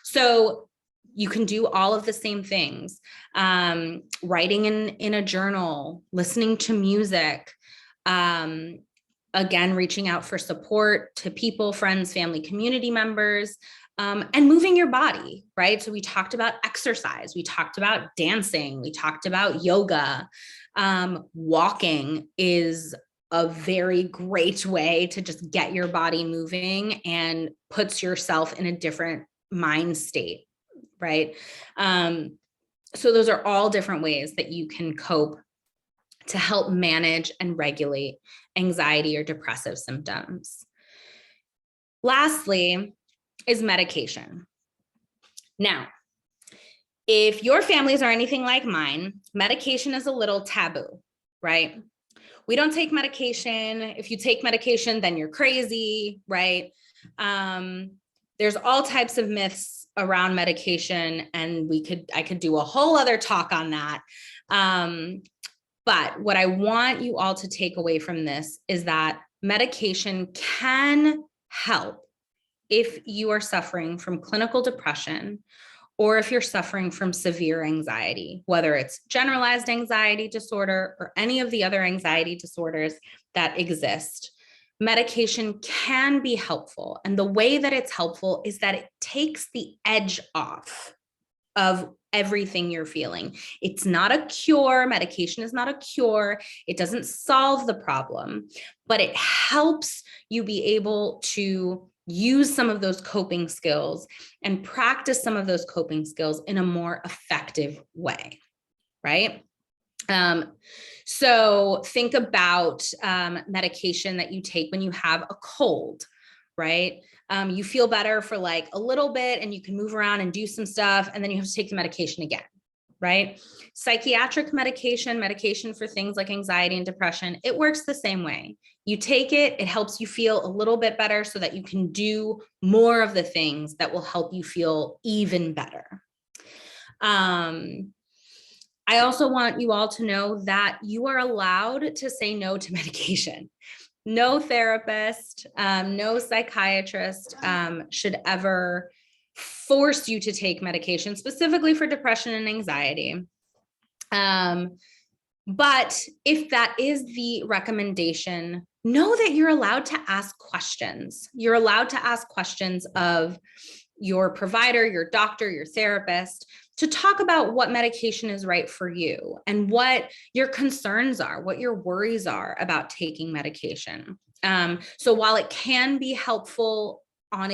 So you can do all of the same things, writing in a journal, listening to music, again, reaching out for support to people, friends, family, community members, and moving your body, right? So we talked about exercise, we talked about dancing, we talked about yoga. Walking is a very great way to just get your body moving and puts yourself in a different mind state, right? So those are all different ways that you can cope to help manage and regulate anxiety or depressive symptoms. Lastly is medication. Now, if your families are anything like mine, medication is a little taboo, right? We don't take medication. If you take medication, then you're crazy, right? There's all types of myths around medication, and I could do a whole other talk on that. But what I want you all to take away from this is that medication can help if you are suffering from clinical depression, or if you're suffering from severe anxiety, whether it's generalized anxiety disorder or any of the other anxiety disorders that exist. Medication can be helpful. And the way that it's helpful is that it takes the edge off. of everything you're feeling. It's not a cure. Medication is not a cure. It doesn't solve the problem, but it helps you be able to use some of those coping skills and practice some of those coping skills in a more effective way, right? So think about medication that you take when you have a cold, right? You feel better for like a little bit and you can move around and do some stuff, and then you have to take the medication again, right? Psychiatric medication for things like anxiety and depression, it works the same way. You take it, it helps you feel a little bit better so that you can do more of the things that will help you feel even better. I also want you all to know that you are allowed to say no to medication. No therapist, no psychiatrist should ever force you to take medication, specifically for depression and anxiety. But if that is the recommendation, know that you're allowed to ask questions. You're allowed to ask questions of your provider, your doctor, your therapist, to talk about what medication is right for you and what your concerns are, what your worries are about taking medication. So while it can be helpful on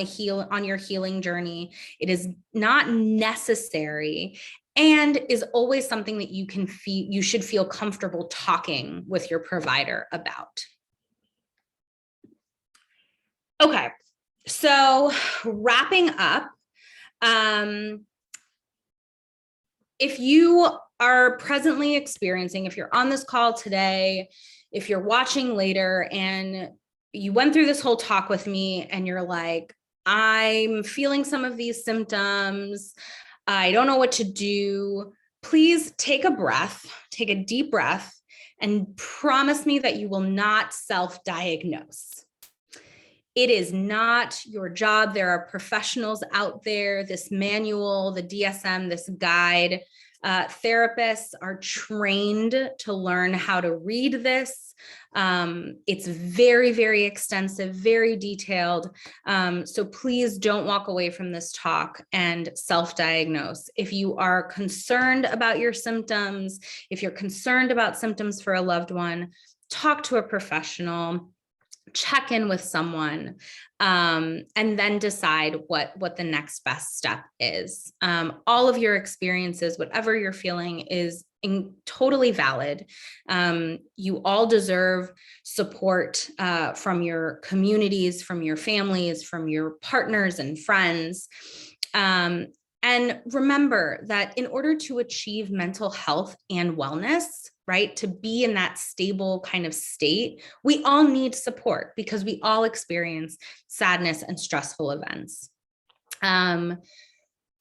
your healing journey, it is not necessary and is always something that you should feel comfortable talking with your provider about. Okay, so wrapping up, if you are presently experiencing, if you're on this call today, if you're watching later and you went through this whole talk with me and you're like, I'm feeling some of these symptoms, I don't know what to do, please take a breath, take a deep breath, and promise me that you will not self-diagnose. It is not your job. There are professionals out there. This manual, the DSM, this guide, therapists are trained to learn how to read this. It's very, very extensive, very detailed. So please don't walk away from this talk and self-diagnose. If you are concerned about your symptoms, if you're concerned about symptoms for a loved one, talk to a professional. Check in with someone, and then decide what the next best step is. All of your experiences, whatever you're feeling, is totally valid. You all deserve support from your communities, from your families, from your partners and friends. And remember that in order to achieve mental health and wellness, right, to be in that stable kind of state, we all need support because we all experience sadness and stressful events.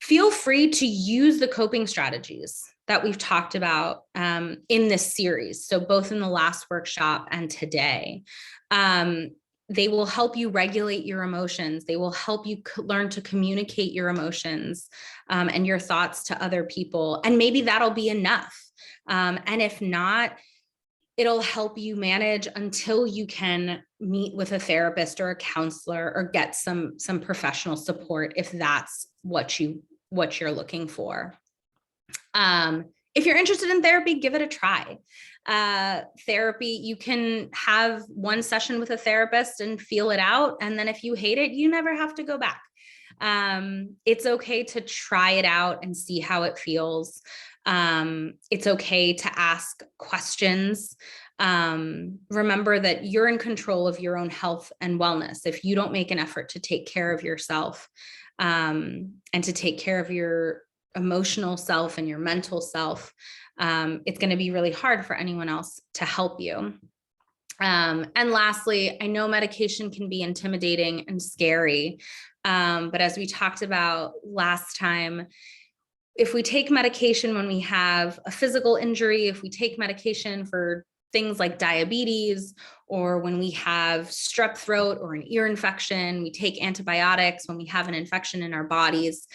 Feel free to use the coping strategies that we've talked about in this series. So both in the last workshop and today. They will help you regulate your emotions. They will help you learn to communicate your emotions and your thoughts to other people. And maybe that'll be enough. And if not, it'll help you manage until you can meet with a therapist or a counselor or get some professional support if that's what you're looking for. If you're interested in therapy, give it a try. Therapy, you can have one session with a therapist and feel it out. And then if you hate it, you never have to go back. It's okay to try it out and see how it feels. It's okay to ask questions. Remember that you're in control of your own health and wellness. If you don't make an effort to take care of yourself, and to take care of your emotional self and your mental self, it's going to be really hard for anyone else to help you. And lastly, I know medication can be intimidating and scary, but as we talked about last time, if we take medication when we have a physical injury, if we take medication for things like diabetes, or when we have strep throat or an ear infection, we take antibiotics when we have an infection in our bodies.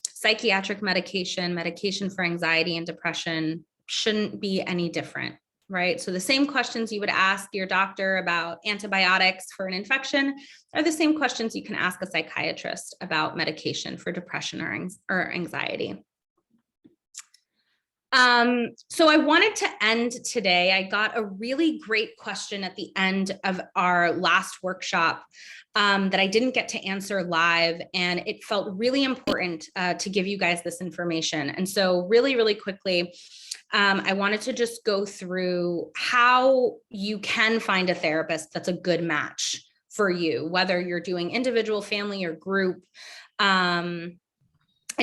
Psychiatric medication for anxiety and depression shouldn't be any different. right? So the same questions you would ask your doctor about antibiotics for an infection are the same questions you can ask a psychiatrist about medication for depression or anxiety. So I wanted to end today. I got a really great question at the end of our last workshop that I didn't get to answer live, and it felt really important to give you guys this information. And so really, really quickly, I wanted to just go through how you can find a therapist that's a good match for you, whether you're doing individual, family, or group. And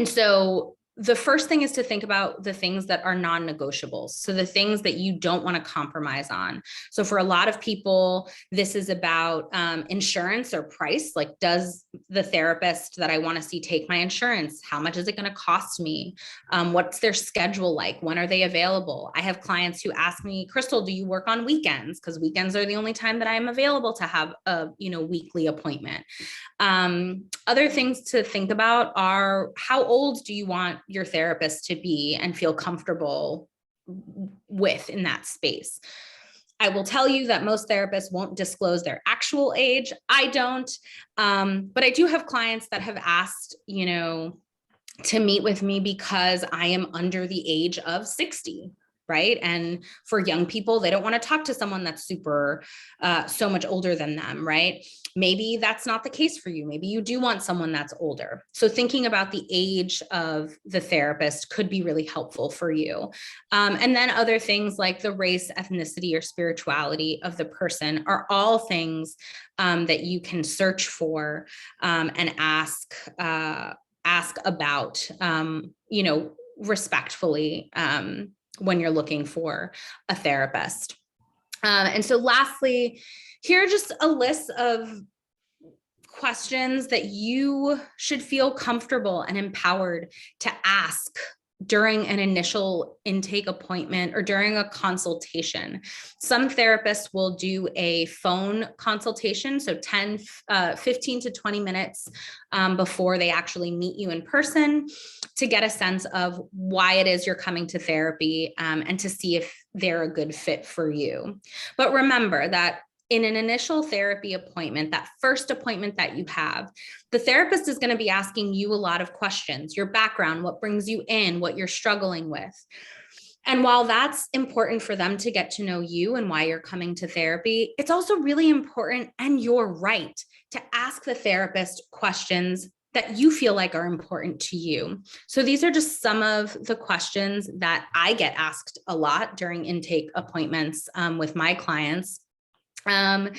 so the first thing is to think about the things that are non-negotiables. So the things that you don't want to compromise on. So for a lot of people, this is about insurance or price. Like, does the therapist that I want to see take my insurance? How much is it going to cost me? What's their schedule like? When are they available? I have clients who ask me, Crystal, do you work on weekends? Because weekends are the only time that I'm available to have a weekly appointment. Other things to think about are, how old do you want your therapist to be and feel comfortable with in that space? I will tell you that most therapists won't disclose their actual age. I don't, but I do have clients that have asked, to meet with me because I am under the age of 60. Right. And for young people, they don't want to talk to someone that's so much older than them. Right. Maybe that's not the case for you. Maybe you do want someone that's older. So thinking about the age of the therapist could be really helpful for you. And then other things like the race, ethnicity, or spirituality of the person are all things that you can search for and ask about, respectfully, when you're looking for a therapist. And so lastly, here are just a list of questions that you should feel comfortable and empowered to ask during an initial intake appointment or during a consultation. Some therapists will do a phone consultation, so 15 to 20 minutes before they actually meet you in person, to get a sense of why it is you're coming to therapy and to see if they're a good fit for you. But remember that in an initial therapy appointment, that first appointment that you have, the therapist is going to be asking you a lot of questions, your background, what brings you in, what you're struggling with. And while that's important for them to get to know you and why you're coming to therapy, it's also really important, and you're right, to ask the therapist questions that you feel like are important to you. So these are just some of the questions that I get asked a lot during intake appointments with my clients. And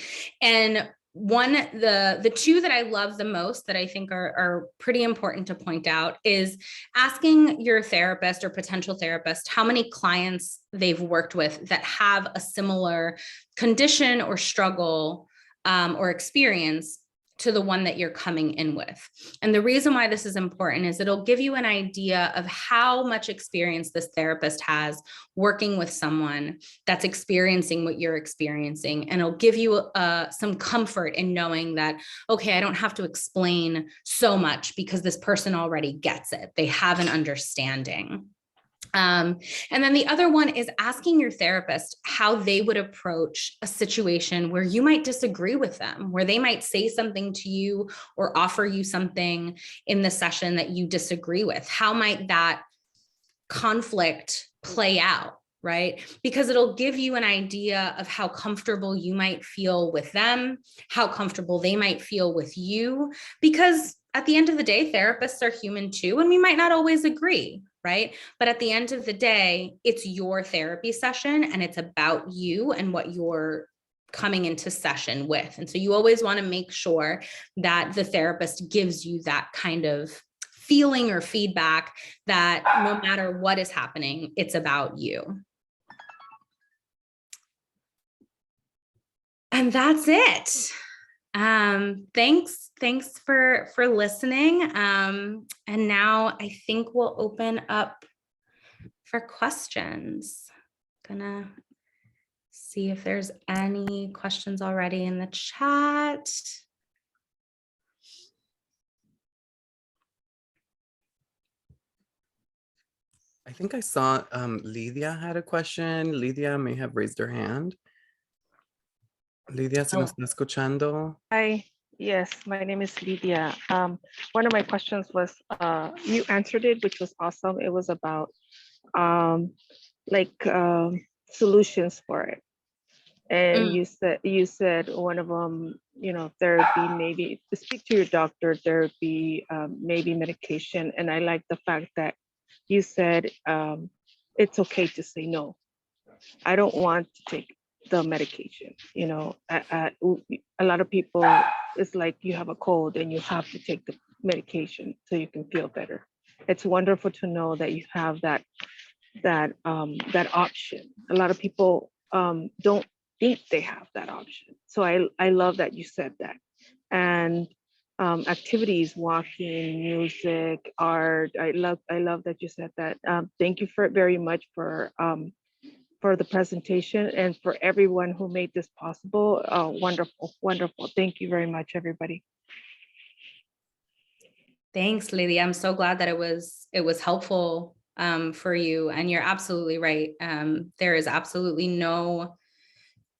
the two that I love the most, that I think are pretty important to point out, is asking your therapist or potential therapist how many clients they've worked with that have a similar condition or struggle or experience to the one that you're coming in with. And the reason why this is important is it'll give you an idea of how much experience this therapist has working with someone that's experiencing what you're experiencing. And it'll give you some comfort in knowing that, okay, I don't have to explain so much because this person already gets it. They have an understanding. And then the other one is asking your therapist how they would approach a situation where you might disagree with them, where they might say something to you or offer you something in the session that you disagree with. How might that conflict play out, right? Because it'll give you an idea of how comfortable you might feel with them, how comfortable they might feel with you, because at the end of the day, therapists are human too, and we might not always agree, right? But at the end of the day, it's your therapy session and it's about you and what you're coming into session with. And so you always want to make sure that the therapist gives you that kind of feeling or feedback that no matter what is happening, it's about you. And that's it. Thanks for listening. And now I think we'll open up for questions. Gonna see if there's any questions already in the chat. I I think I saw Lydia had a question. Lydia may have raised her hand. Lydia, si nos Oh. está escuchando. Hi, yes, my name is Lydia. One of my questions was, you answered it, which was awesome. It was about like solutions for it. And you said one of them, therapy, maybe to speak to your doctor, therapy, maybe medication. And I like the fact that you said it's okay to say no. I don't want to take the medication. A lot of people, it's like you have a cold and you have to take the medication so you can feel better. It's wonderful to know that you have that option. A lot of people don't think they have that option. So I love that you said that. And activities, walking, music, art. I love that you said that. Thank you very much for the presentation and for everyone who made this possible. Wonderful, wonderful. Thank you very much, everybody. Thanks, Lydia. I'm so glad that it was helpful for you. And you're absolutely right. There is absolutely no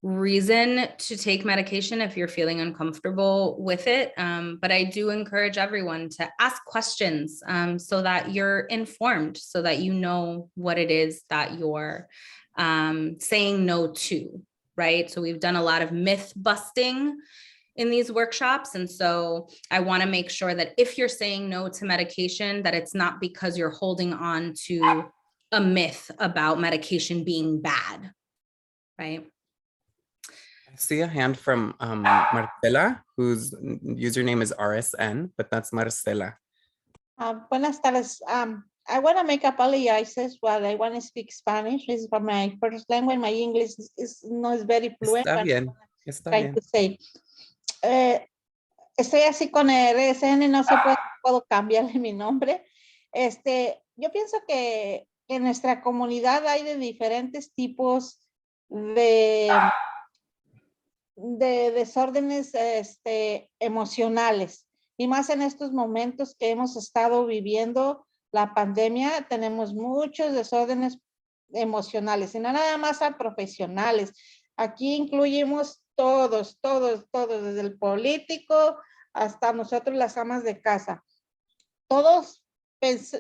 reason to take medication if you're feeling uncomfortable with it. But I do encourage everyone to ask questions so that you're informed, so that you know what it is that you're saying no to, right? So we've done a lot of myth busting in these workshops. And so I want to make sure that if you're saying no to medication, that it's not because you're holding on to a myth about medication being bad, right? I see a hand from Marcela, whose username is RSN, but that's Marcela. Buenas tardes. I want to make apologizes while I want to speak Spanish. This is for my first language. My English is not very fluent. Está but bien, está try bien. to say. Estoy así con el RSN, no sé, puedo cambiarle mi nombre. Yo pienso que en nuestra comunidad hay de diferentes tipos de desórdenes emocionales. Y más en estos momentos que hemos estado viviendo la pandemia, tenemos muchos desórdenes emocionales, y no nada más a profesionales. Aquí incluimos todos, desde el político hasta nosotros las amas de casa. Todos,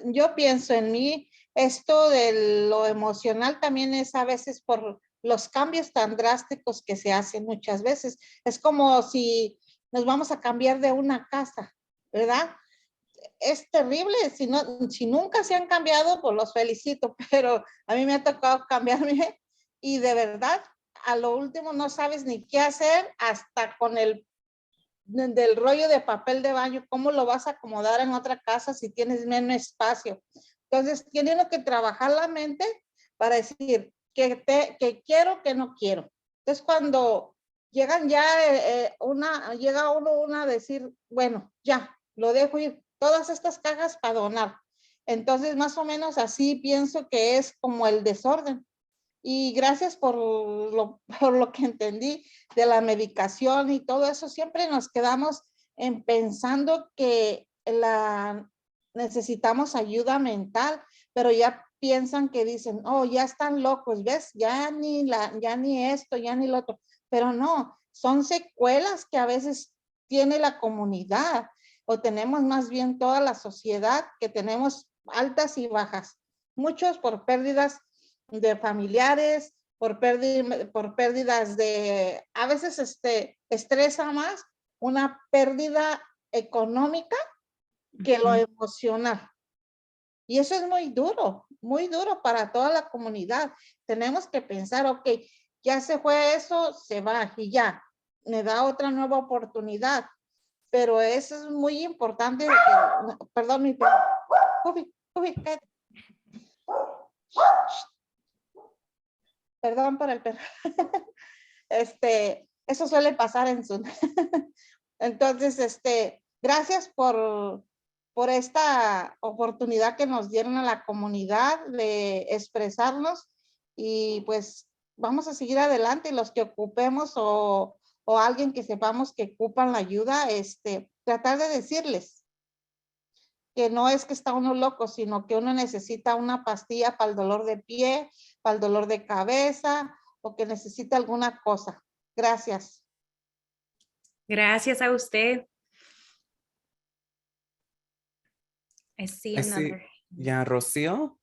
yo pienso en mí, esto de lo emocional también es a veces por los cambios tan drásticos que se hacen muchas veces. Es como si nos vamos a cambiar de una casa, ¿verdad? Es terrible, si nunca se han cambiado, pues los felicito, pero a mí me ha tocado cambiarme y de verdad, a lo último no sabes ni qué hacer hasta con del rollo de papel de baño, cómo lo vas a acomodar en otra casa si tienes menos espacio. Entonces, tiene uno que trabajar la mente para decir que quiero, que no quiero. Entonces, cuando llegan ya llega uno a decir, bueno, ya, lo dejo ir, todas estas cajas para donar. Entonces, más o menos así pienso que es como el desorden. Y gracias por lo que entendí de la medicación y todo eso. Siempre nos quedamos pensando que necesitamos ayuda mental, pero ya piensan que dicen, oh, ya están locos, ¿ves? Ya ni esto, ya ni lo otro. Pero no, son secuelas que a veces tiene la comunidad o tenemos más bien toda la sociedad, que tenemos altas y bajas. Muchos por pérdidas de familiares, por pérdidas de, a veces estresa más una pérdida económica que lo emocional. Y eso es muy duro para toda la comunidad. Tenemos que pensar, ok, ya se fue eso, se va y ya, me da otra nueva oportunidad. Pero eso es muy importante. Perdón, mi perro. Perdón por el perro. Eso suele pasar en su... Entonces, gracias por esta oportunidad que nos dieron a la comunidad de expresarnos, y pues vamos a seguir adelante. Los que ocupemos o alguien que sepamos que ocupan la ayuda, tratar de decirles que no es que está uno loco, sino que uno necesita una pastilla para el dolor de pie, para el dolor de cabeza o que necesita alguna cosa. Gracias. Gracias a usted. I see I see. another. Ya, Rocío.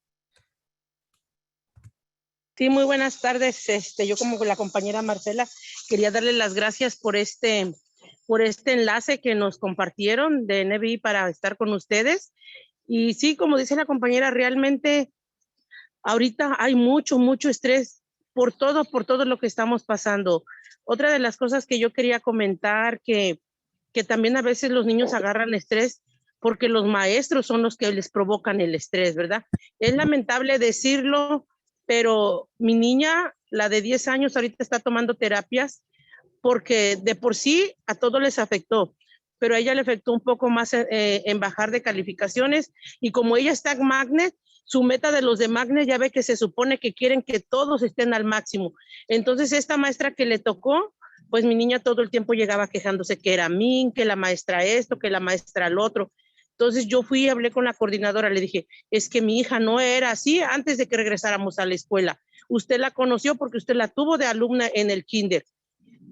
Sí, muy buenas tardes. Yo como la compañera Marcela quería darle las gracias por este enlace que nos compartieron de NBI para estar con ustedes. Y sí, como dice la compañera, realmente ahorita hay mucho estrés por todo lo que estamos pasando. Otra de las cosas que yo quería comentar que también a veces los niños agarran estrés porque los maestros son los que les provocan el estrés, ¿verdad? Es lamentable decirlo, pero mi niña, la de 10 años, ahorita está tomando terapias porque de por sí a todos les afectó, pero a ella le afectó un poco más en bajar de calificaciones y como ella está en Magnet, su meta de los de Magnet ya ve que se supone que quieren que todos estén al máximo. Entonces esta maestra que le tocó, pues mi niña todo el tiempo llegaba quejándose que era min, que la maestra esto, que la maestra lo otro. Entonces yo fui y hablé con la coordinadora, le dije, es que mi hija no era así antes de que regresáramos a la escuela. Usted la conoció porque usted la tuvo de alumna en el kinder.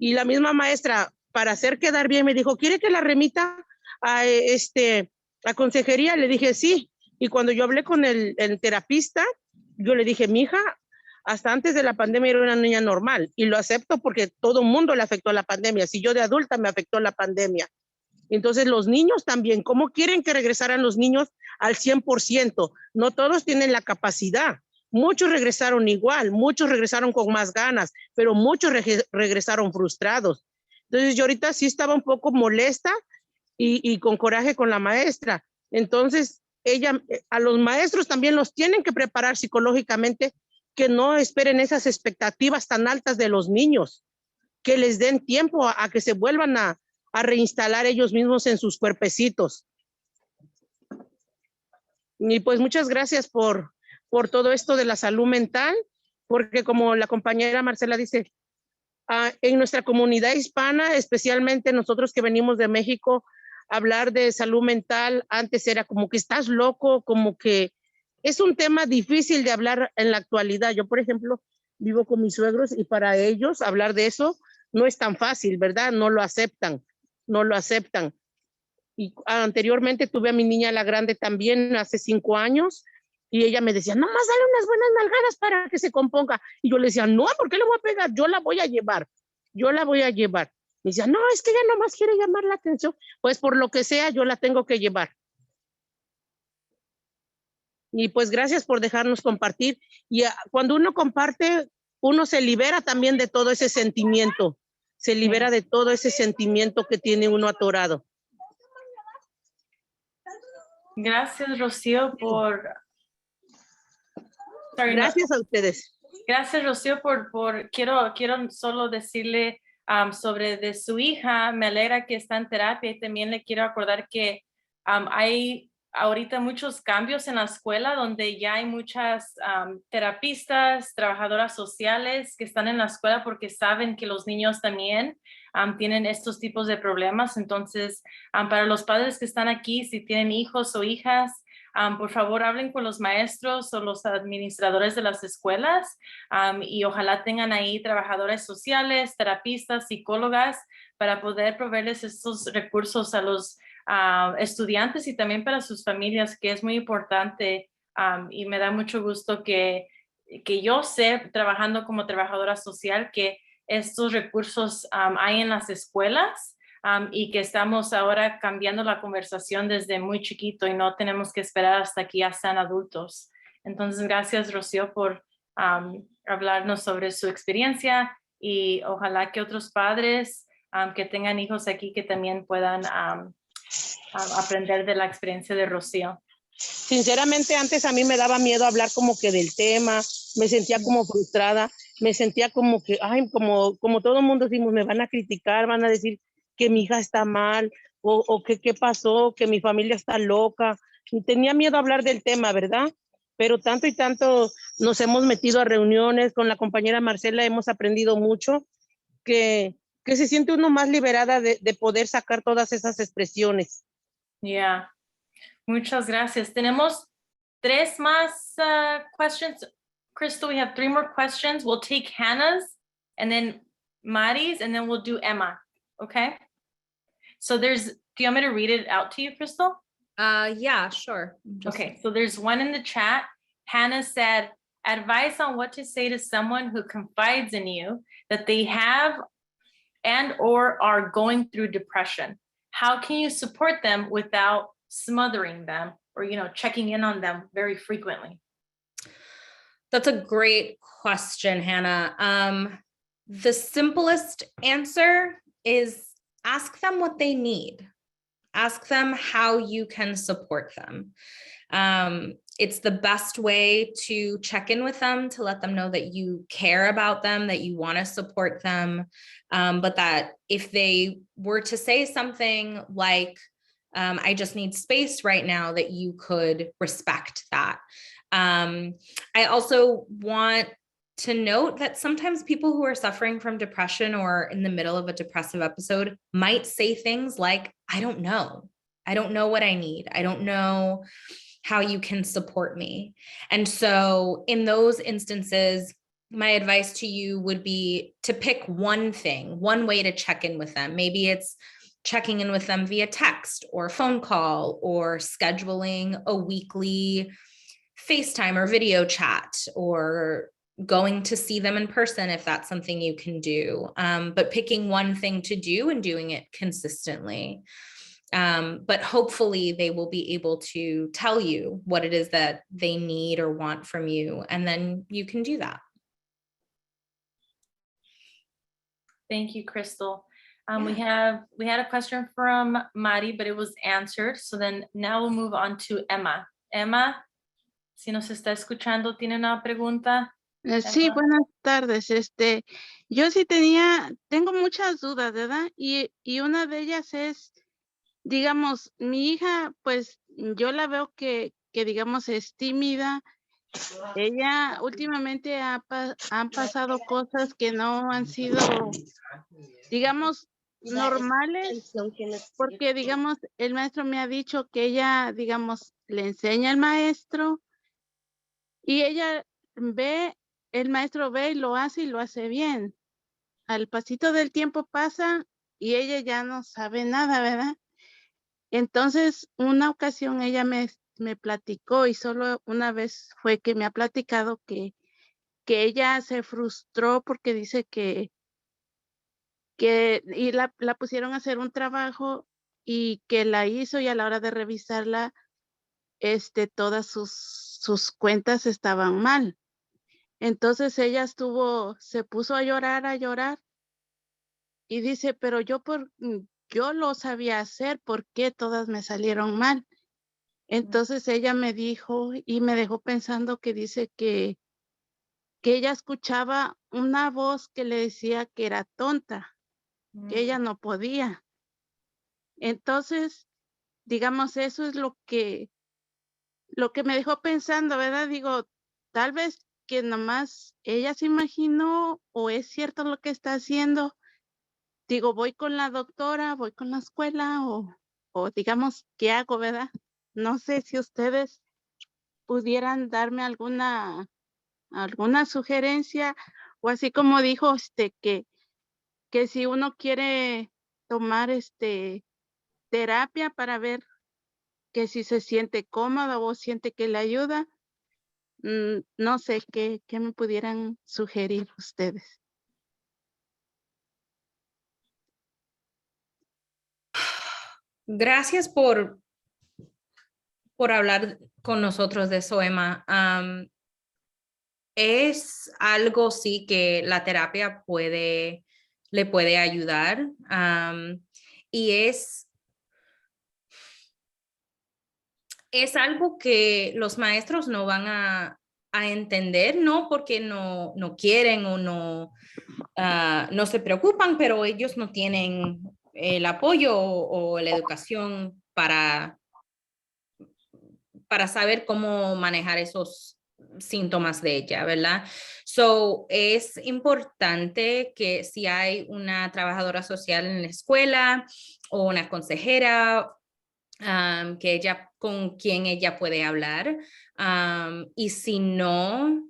Y la misma maestra, para hacer quedar bien, me dijo, ¿quiere que la remita a consejería? Le dije, sí. Y cuando yo hablé con el terapista, yo le dije, mi hija, hasta antes de la pandemia era una niña normal. Y lo acepto porque todo el mundo le afectó la pandemia. Si yo de adulta me afectó la pandemia. Entonces los niños también, ¿cómo quieren que regresaran los niños al 100%? No todos tienen la capacidad. Muchos regresaron igual, muchos regresaron con más ganas, pero muchos regresaron frustrados. Entonces yo ahorita sí estaba un poco molesta y con coraje con la maestra. Entonces a los maestros también los tienen que preparar psicológicamente, que no esperen esas expectativas tan altas de los niños, que les den tiempo a que se vuelvan a reinstalar ellos mismos en sus cuerpecitos. Y pues muchas gracias por todo esto de la salud mental, porque como la compañera Marcela dice, en nuestra comunidad hispana, especialmente nosotros que venimos de México, hablar de salud mental antes era como que estás loco, como que es un tema difícil de hablar en la actualidad. Yo, por ejemplo, vivo con mis suegros y para ellos hablar de eso no es tan fácil, ¿verdad? No lo aceptan. Y anteriormente tuve a mi niña la grande también hace 5 años y ella me decía, nomás dale unas buenas nalgadas para que se componga. Y yo le decía, no, ¿por qué le voy a pegar? Yo la voy a llevar. Me decía, no, es que ella nomás quiere llamar la atención. Pues por lo que sea, yo la tengo que llevar. Y pues gracias por dejarnos compartir. Y cuando uno comparte, uno se libera también de todo ese sentimiento. Se libera de todo ese sentimiento que tiene uno atorado. Gracias, Rocío, Gracias a ustedes. Gracias, Rocío, quiero solo decirle sobre de su hija. Me alegra que está en terapia y también le quiero acordar que hay ahorita muchos cambios en la escuela donde ya hay muchas terapistas, trabajadoras sociales que están en la escuela porque saben que los niños también tienen estos tipos de problemas. Entonces, para los padres que están aquí, si tienen hijos o hijas, por favor, hablen con los maestros o los administradores de las escuelas y ojalá tengan ahí trabajadores sociales, terapistas, psicólogas para poder proveerles estos recursos a los estudiantes y también para sus familias, que es muy importante y me da mucho gusto que yo sé, trabajando como trabajadora social, que estos recursos hay en las escuelas. Y que estamos ahora cambiando la conversación desde muy chiquito y no tenemos que esperar hasta que ya sean adultos. Entonces, gracias, Rocío, por hablarnos sobre su experiencia y ojalá que otros padres que tengan hijos aquí que también puedan aprender de la experiencia de Rocío. Sinceramente, antes a mí me daba miedo hablar como que del tema, me sentía como frustrada, me sentía como que, ay, como todo el mundo decimos, me van a criticar, van a decir que mi hija está mal o que qué pasó, que mi familia está loca. Y tenía miedo a hablar del tema, ¿verdad? Pero tanto y tanto nos hemos metido a reuniones con la compañera Marcela, hemos aprendido mucho que se siente uno más liberada de poder sacar todas esas expresiones. Ya. Muchas gracias. Tenemos tres más questions. Crystal, we have 3 more questions. We'll take Hannah's and then Mari's, and then we'll do Emma. Okay? So do you want me to read it out to you, Crystal? Yeah, sure. Okay, so there's one in the chat. Hannah said, advice on what to say to someone who confides in you that they have and or are going through depression. How can you support them without smothering them or, checking in on them very frequently? That's a great question, Hannah. The simplest answer is ask them what they need. Ask them how you can support them. It's the best way to check in with them, to let them know that you care about them, that you want to support them, but that if they were to say something like, I just need space right now, that you could respect that. I also want to note that sometimes people who are suffering from depression or in the middle of a depressive episode might say things like, I don't know what I need. I don't know how you can support me. And so in those instances, my advice to you would be to pick one thing, one way to check in with them. Maybe it's checking in with them via text or phone call, or scheduling a weekly FaceTime or video chat, or going to see them in person if that's something you can do. But picking one thing to do and doing it consistently. But hopefully they will be able to tell you what it is that they need or want from you, and then you can do that. Thank you, Crystal. We had a question from Mari, but it was answered. So then now we'll move on to Emma. Emma, si nos está escuchando, ¿tiene una pregunta? Sí, buenas tardes. Yo sí tengo muchas dudas, ¿verdad? Y una de ellas es, digamos, mi hija, pues yo la veo que digamos, es tímida. Ella últimamente han pasado cosas que no han sido, digamos, normales, porque, digamos, el maestro me ha dicho que ella, digamos, le enseña al maestro y ella el maestro ve y lo hace bien. Al pasito del tiempo pasa y ella ya no sabe nada, ¿verdad? Entonces, una ocasión ella me platicó, y solo una vez fue que me ha platicado que ella se frustró porque dice que y la pusieron a hacer un trabajo y que la hizo, y a la hora de revisarla, todas sus cuentas estaban mal. Entonces ella se puso a llorar y dice, pero yo lo sabía hacer, ¿por qué todas me salieron mal? Entonces ella me dijo y me dejó pensando que dice que ella escuchaba una voz que le decía que era tonta, que ella no podía. Entonces, digamos, eso es lo que me dejó pensando, ¿verdad? Digo, tal vez que nomás ella se imaginó, o es cierto lo que está haciendo. Digo, voy con la doctora, voy con la escuela, o digamos, ¿qué hago, verdad? No sé si ustedes pudieran darme alguna sugerencia, o así como dijo, que si uno quiere tomar terapia para ver que si se siente cómoda o siente que le ayuda, no sé qué me pudieran sugerir ustedes. Gracias por hablar con nosotros de eso, Emma. Es algo, sí, que la terapia le puede ayudar. Y es algo que los maestros no van a entender, no porque no quieren o no se preocupan, pero ellos no tienen el apoyo o la educación para saber cómo manejar esos síntomas de ella, ¿verdad? So, es importante que si hay una trabajadora social en la escuela o una consejera que con quien ella puede hablar. Y si no,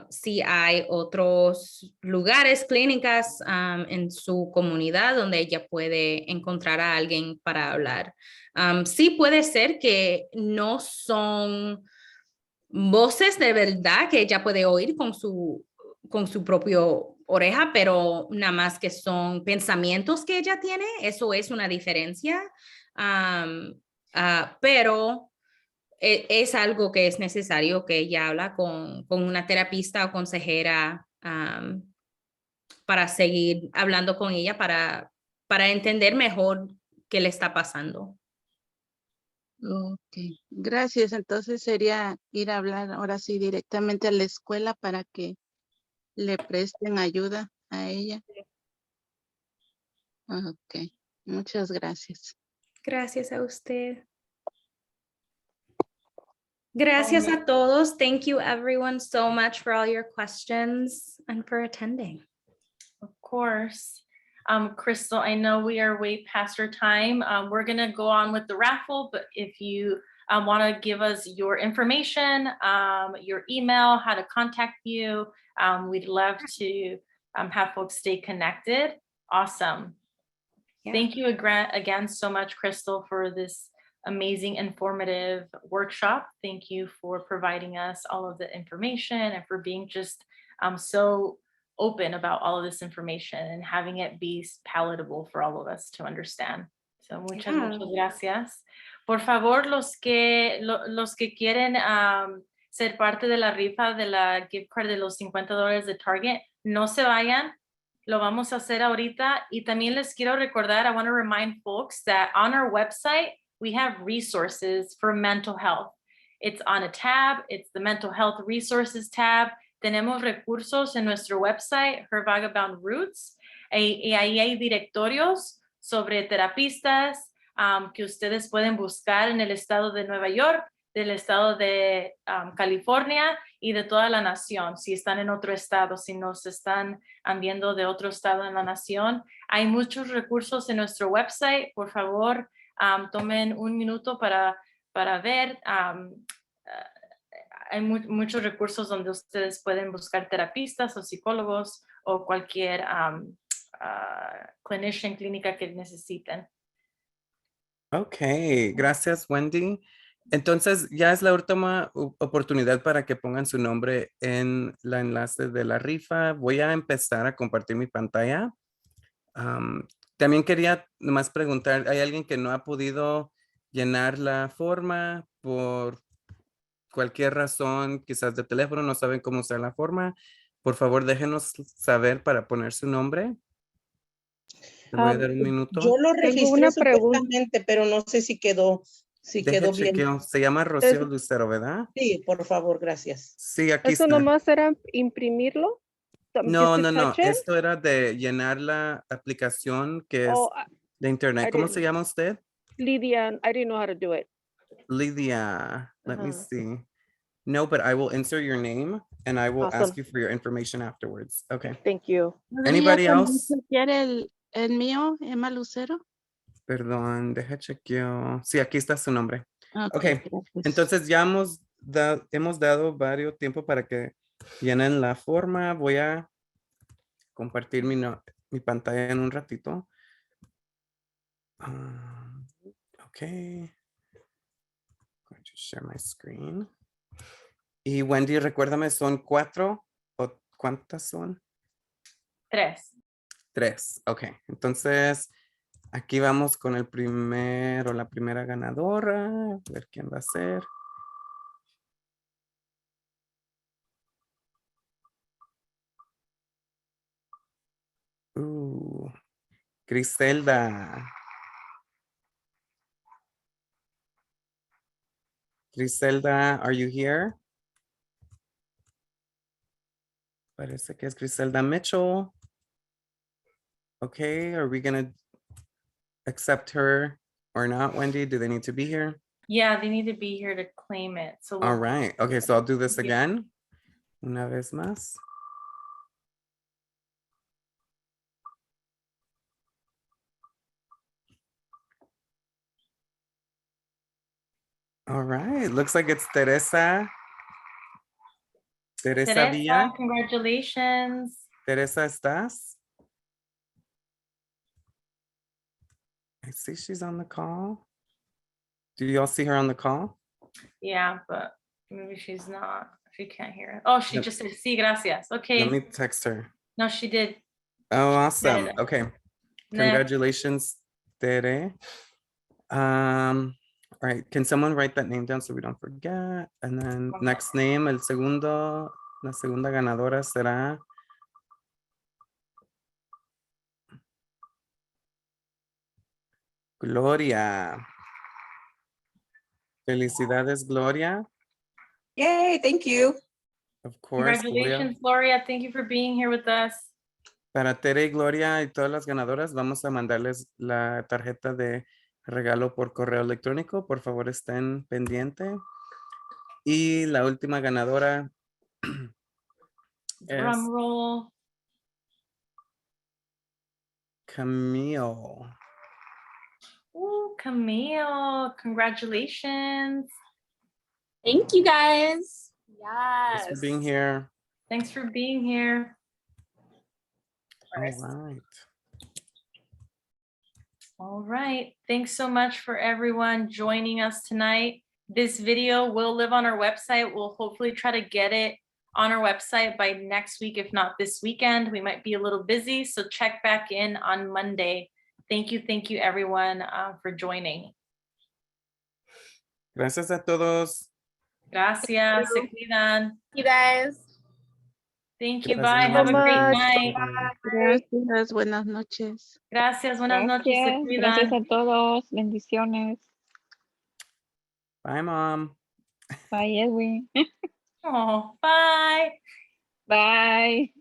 si hay otros lugares, clínicas en su comunidad donde ella puede encontrar a alguien para hablar. Sí puede ser que no son voces de verdad que ella puede oír con su propio oreja, pero nada más que son pensamientos que ella tiene, eso es una diferencia. Pero es algo que es necesario que ella habla con una terapista o consejera para seguir hablando con ella, para entender mejor qué le está pasando. Ok, gracias. Entonces sería ir a hablar ahora sí directamente a la escuela para que le presten ayuda a ella. Ok, muchas gracias. Gracias a usted. Gracias a todos. Thank you everyone so much for all your questions and for attending. Of course. Crystal, I know we are way past our time. We're gonna go on with the raffle, but if you want to give us your information, your email, how to contact you, we'd love to have folks stay connected. Awesome. Yeah. Thank you again so much, Crystal, for this amazing, informative workshop. Thank you for providing us all of the information and for being just so open about all of this information and having it be palatable for all of us to understand. So muchas gracias. Por favor, los que quieren ser parte de la rifa de la gift card de los $50 de Target, no se vayan. Lo vamos a hacer ahorita. Y también les quiero recordar, I want to remind folks that on our website, we have resources for mental health. It's on a tab. It's the mental health resources tab. Tenemos recursos en nuestro website, Her Vagabond Roots. Y ahí hay directorios sobre terapistas que ustedes pueden buscar en el estado de Nueva York, del estado de California y de toda la nación. Si están en otro estado, si nos están viendo de otro estado en la nación, hay muchos recursos en nuestro website. Por favor, tomen un minuto para ver. Hay muchos recursos donde ustedes pueden buscar terapistas o psicólogos o cualquier clinician, clínica que necesiten. Ok, gracias Wendy. Entonces ya es la última oportunidad para que pongan su nombre en la enlace de la rifa. Voy a empezar a compartir mi pantalla. También quería nomás preguntar, ¿hay alguien que no ha podido llenar la forma por cualquier razón, quizás de teléfono, no saben cómo usar la forma? Por favor, déjenos saber para poner su nombre. Le voy a dar un minuto. Yo lo Tengo registré una pregunta. supuestamente, pero no sé si quedó bien. Chequeo. Se llama Rocío Lucero, ¿verdad? Sí, por favor, gracias. Sí, aquí ¿Eso está. nomás era imprimirlo? No, Just to no. touch it? Esto era de llenar la aplicación que es Oh, de internet. I ¿Cómo didn't- se llama usted? Lydia, I didn't know how to do it. Lydia. Let me Ajá. see. No, but I will insert your name and I will ask Awesome. you for your information afterwards. Okay. Thank you. Anybody ¿Podría else? también chequear el mío, Emma Lucero? Perdón, deja chequeo. Sí, aquí está su nombre. Ok, Ok, gracias. entonces ya hemos dado varios tiempo para que llenen la forma. Voy a compartir mi pantalla en un ratito. Ok. Going to share my screen. Y Wendy, recuérdame, ¿son 4 o cuántas son? 3. 3. Ok, entonces aquí vamos con el primero, la primera ganadora. A ver quién va a ser. Griselda. Griselda, are you here? Parece que es Griselda Mitchell. Okay, are we gonna accept her or not, Wendy? Do they need to be here? Yeah, they need to be here to claim it. So All right, okay, so I'll do this Yeah. again. Una vez más. All right, looks like it's Teresa. Teresa Teresa, Villa. congratulations. Teresa, ¿estás? I see she's on the call. Do you all see her on the call? Yeah, but maybe she's not. She can't hear it. Oh, she Yep. just said, sí, gracias. Let Okay. me text her. No, she did. Oh, awesome. Did. Okay. Next. Congratulations, Tere. All right. Can someone write that name down so we don't forget? And then next name, la segunda ganadora será Gloria. Felicidades, Gloria. Yay, thank you. Of course, Gloria. Congratulations, Gloria. Thank you for being here with us. Para Tere y Gloria y todas las ganadoras, vamos a mandarles la tarjeta de regalo por correo electrónico. Por favor, estén pendientes. Y la última ganadora es Drum roll. Camille. Ooh, Camille. Congratulations. Thank you guys. Thanks Yes. for being here. Thanks for being here. All right. All right. Thanks so much for everyone joining us tonight. This video will live on our website. We'll hopefully try to get it on our website by next week, if not this weekend. We might be a little busy, so check back in on Monday. Thank you everyone for joining. Gracias a todos. Gracias, se cuidan. You guys. Thank you, Gracias bye, have a great much. night. Gracias, buenas noches. Gracias, buenas noches, se Gracias, gracias cuidan. a todos. Bendiciones. Bye, Mom. Bye, Edwin. Oh, bye. Bye.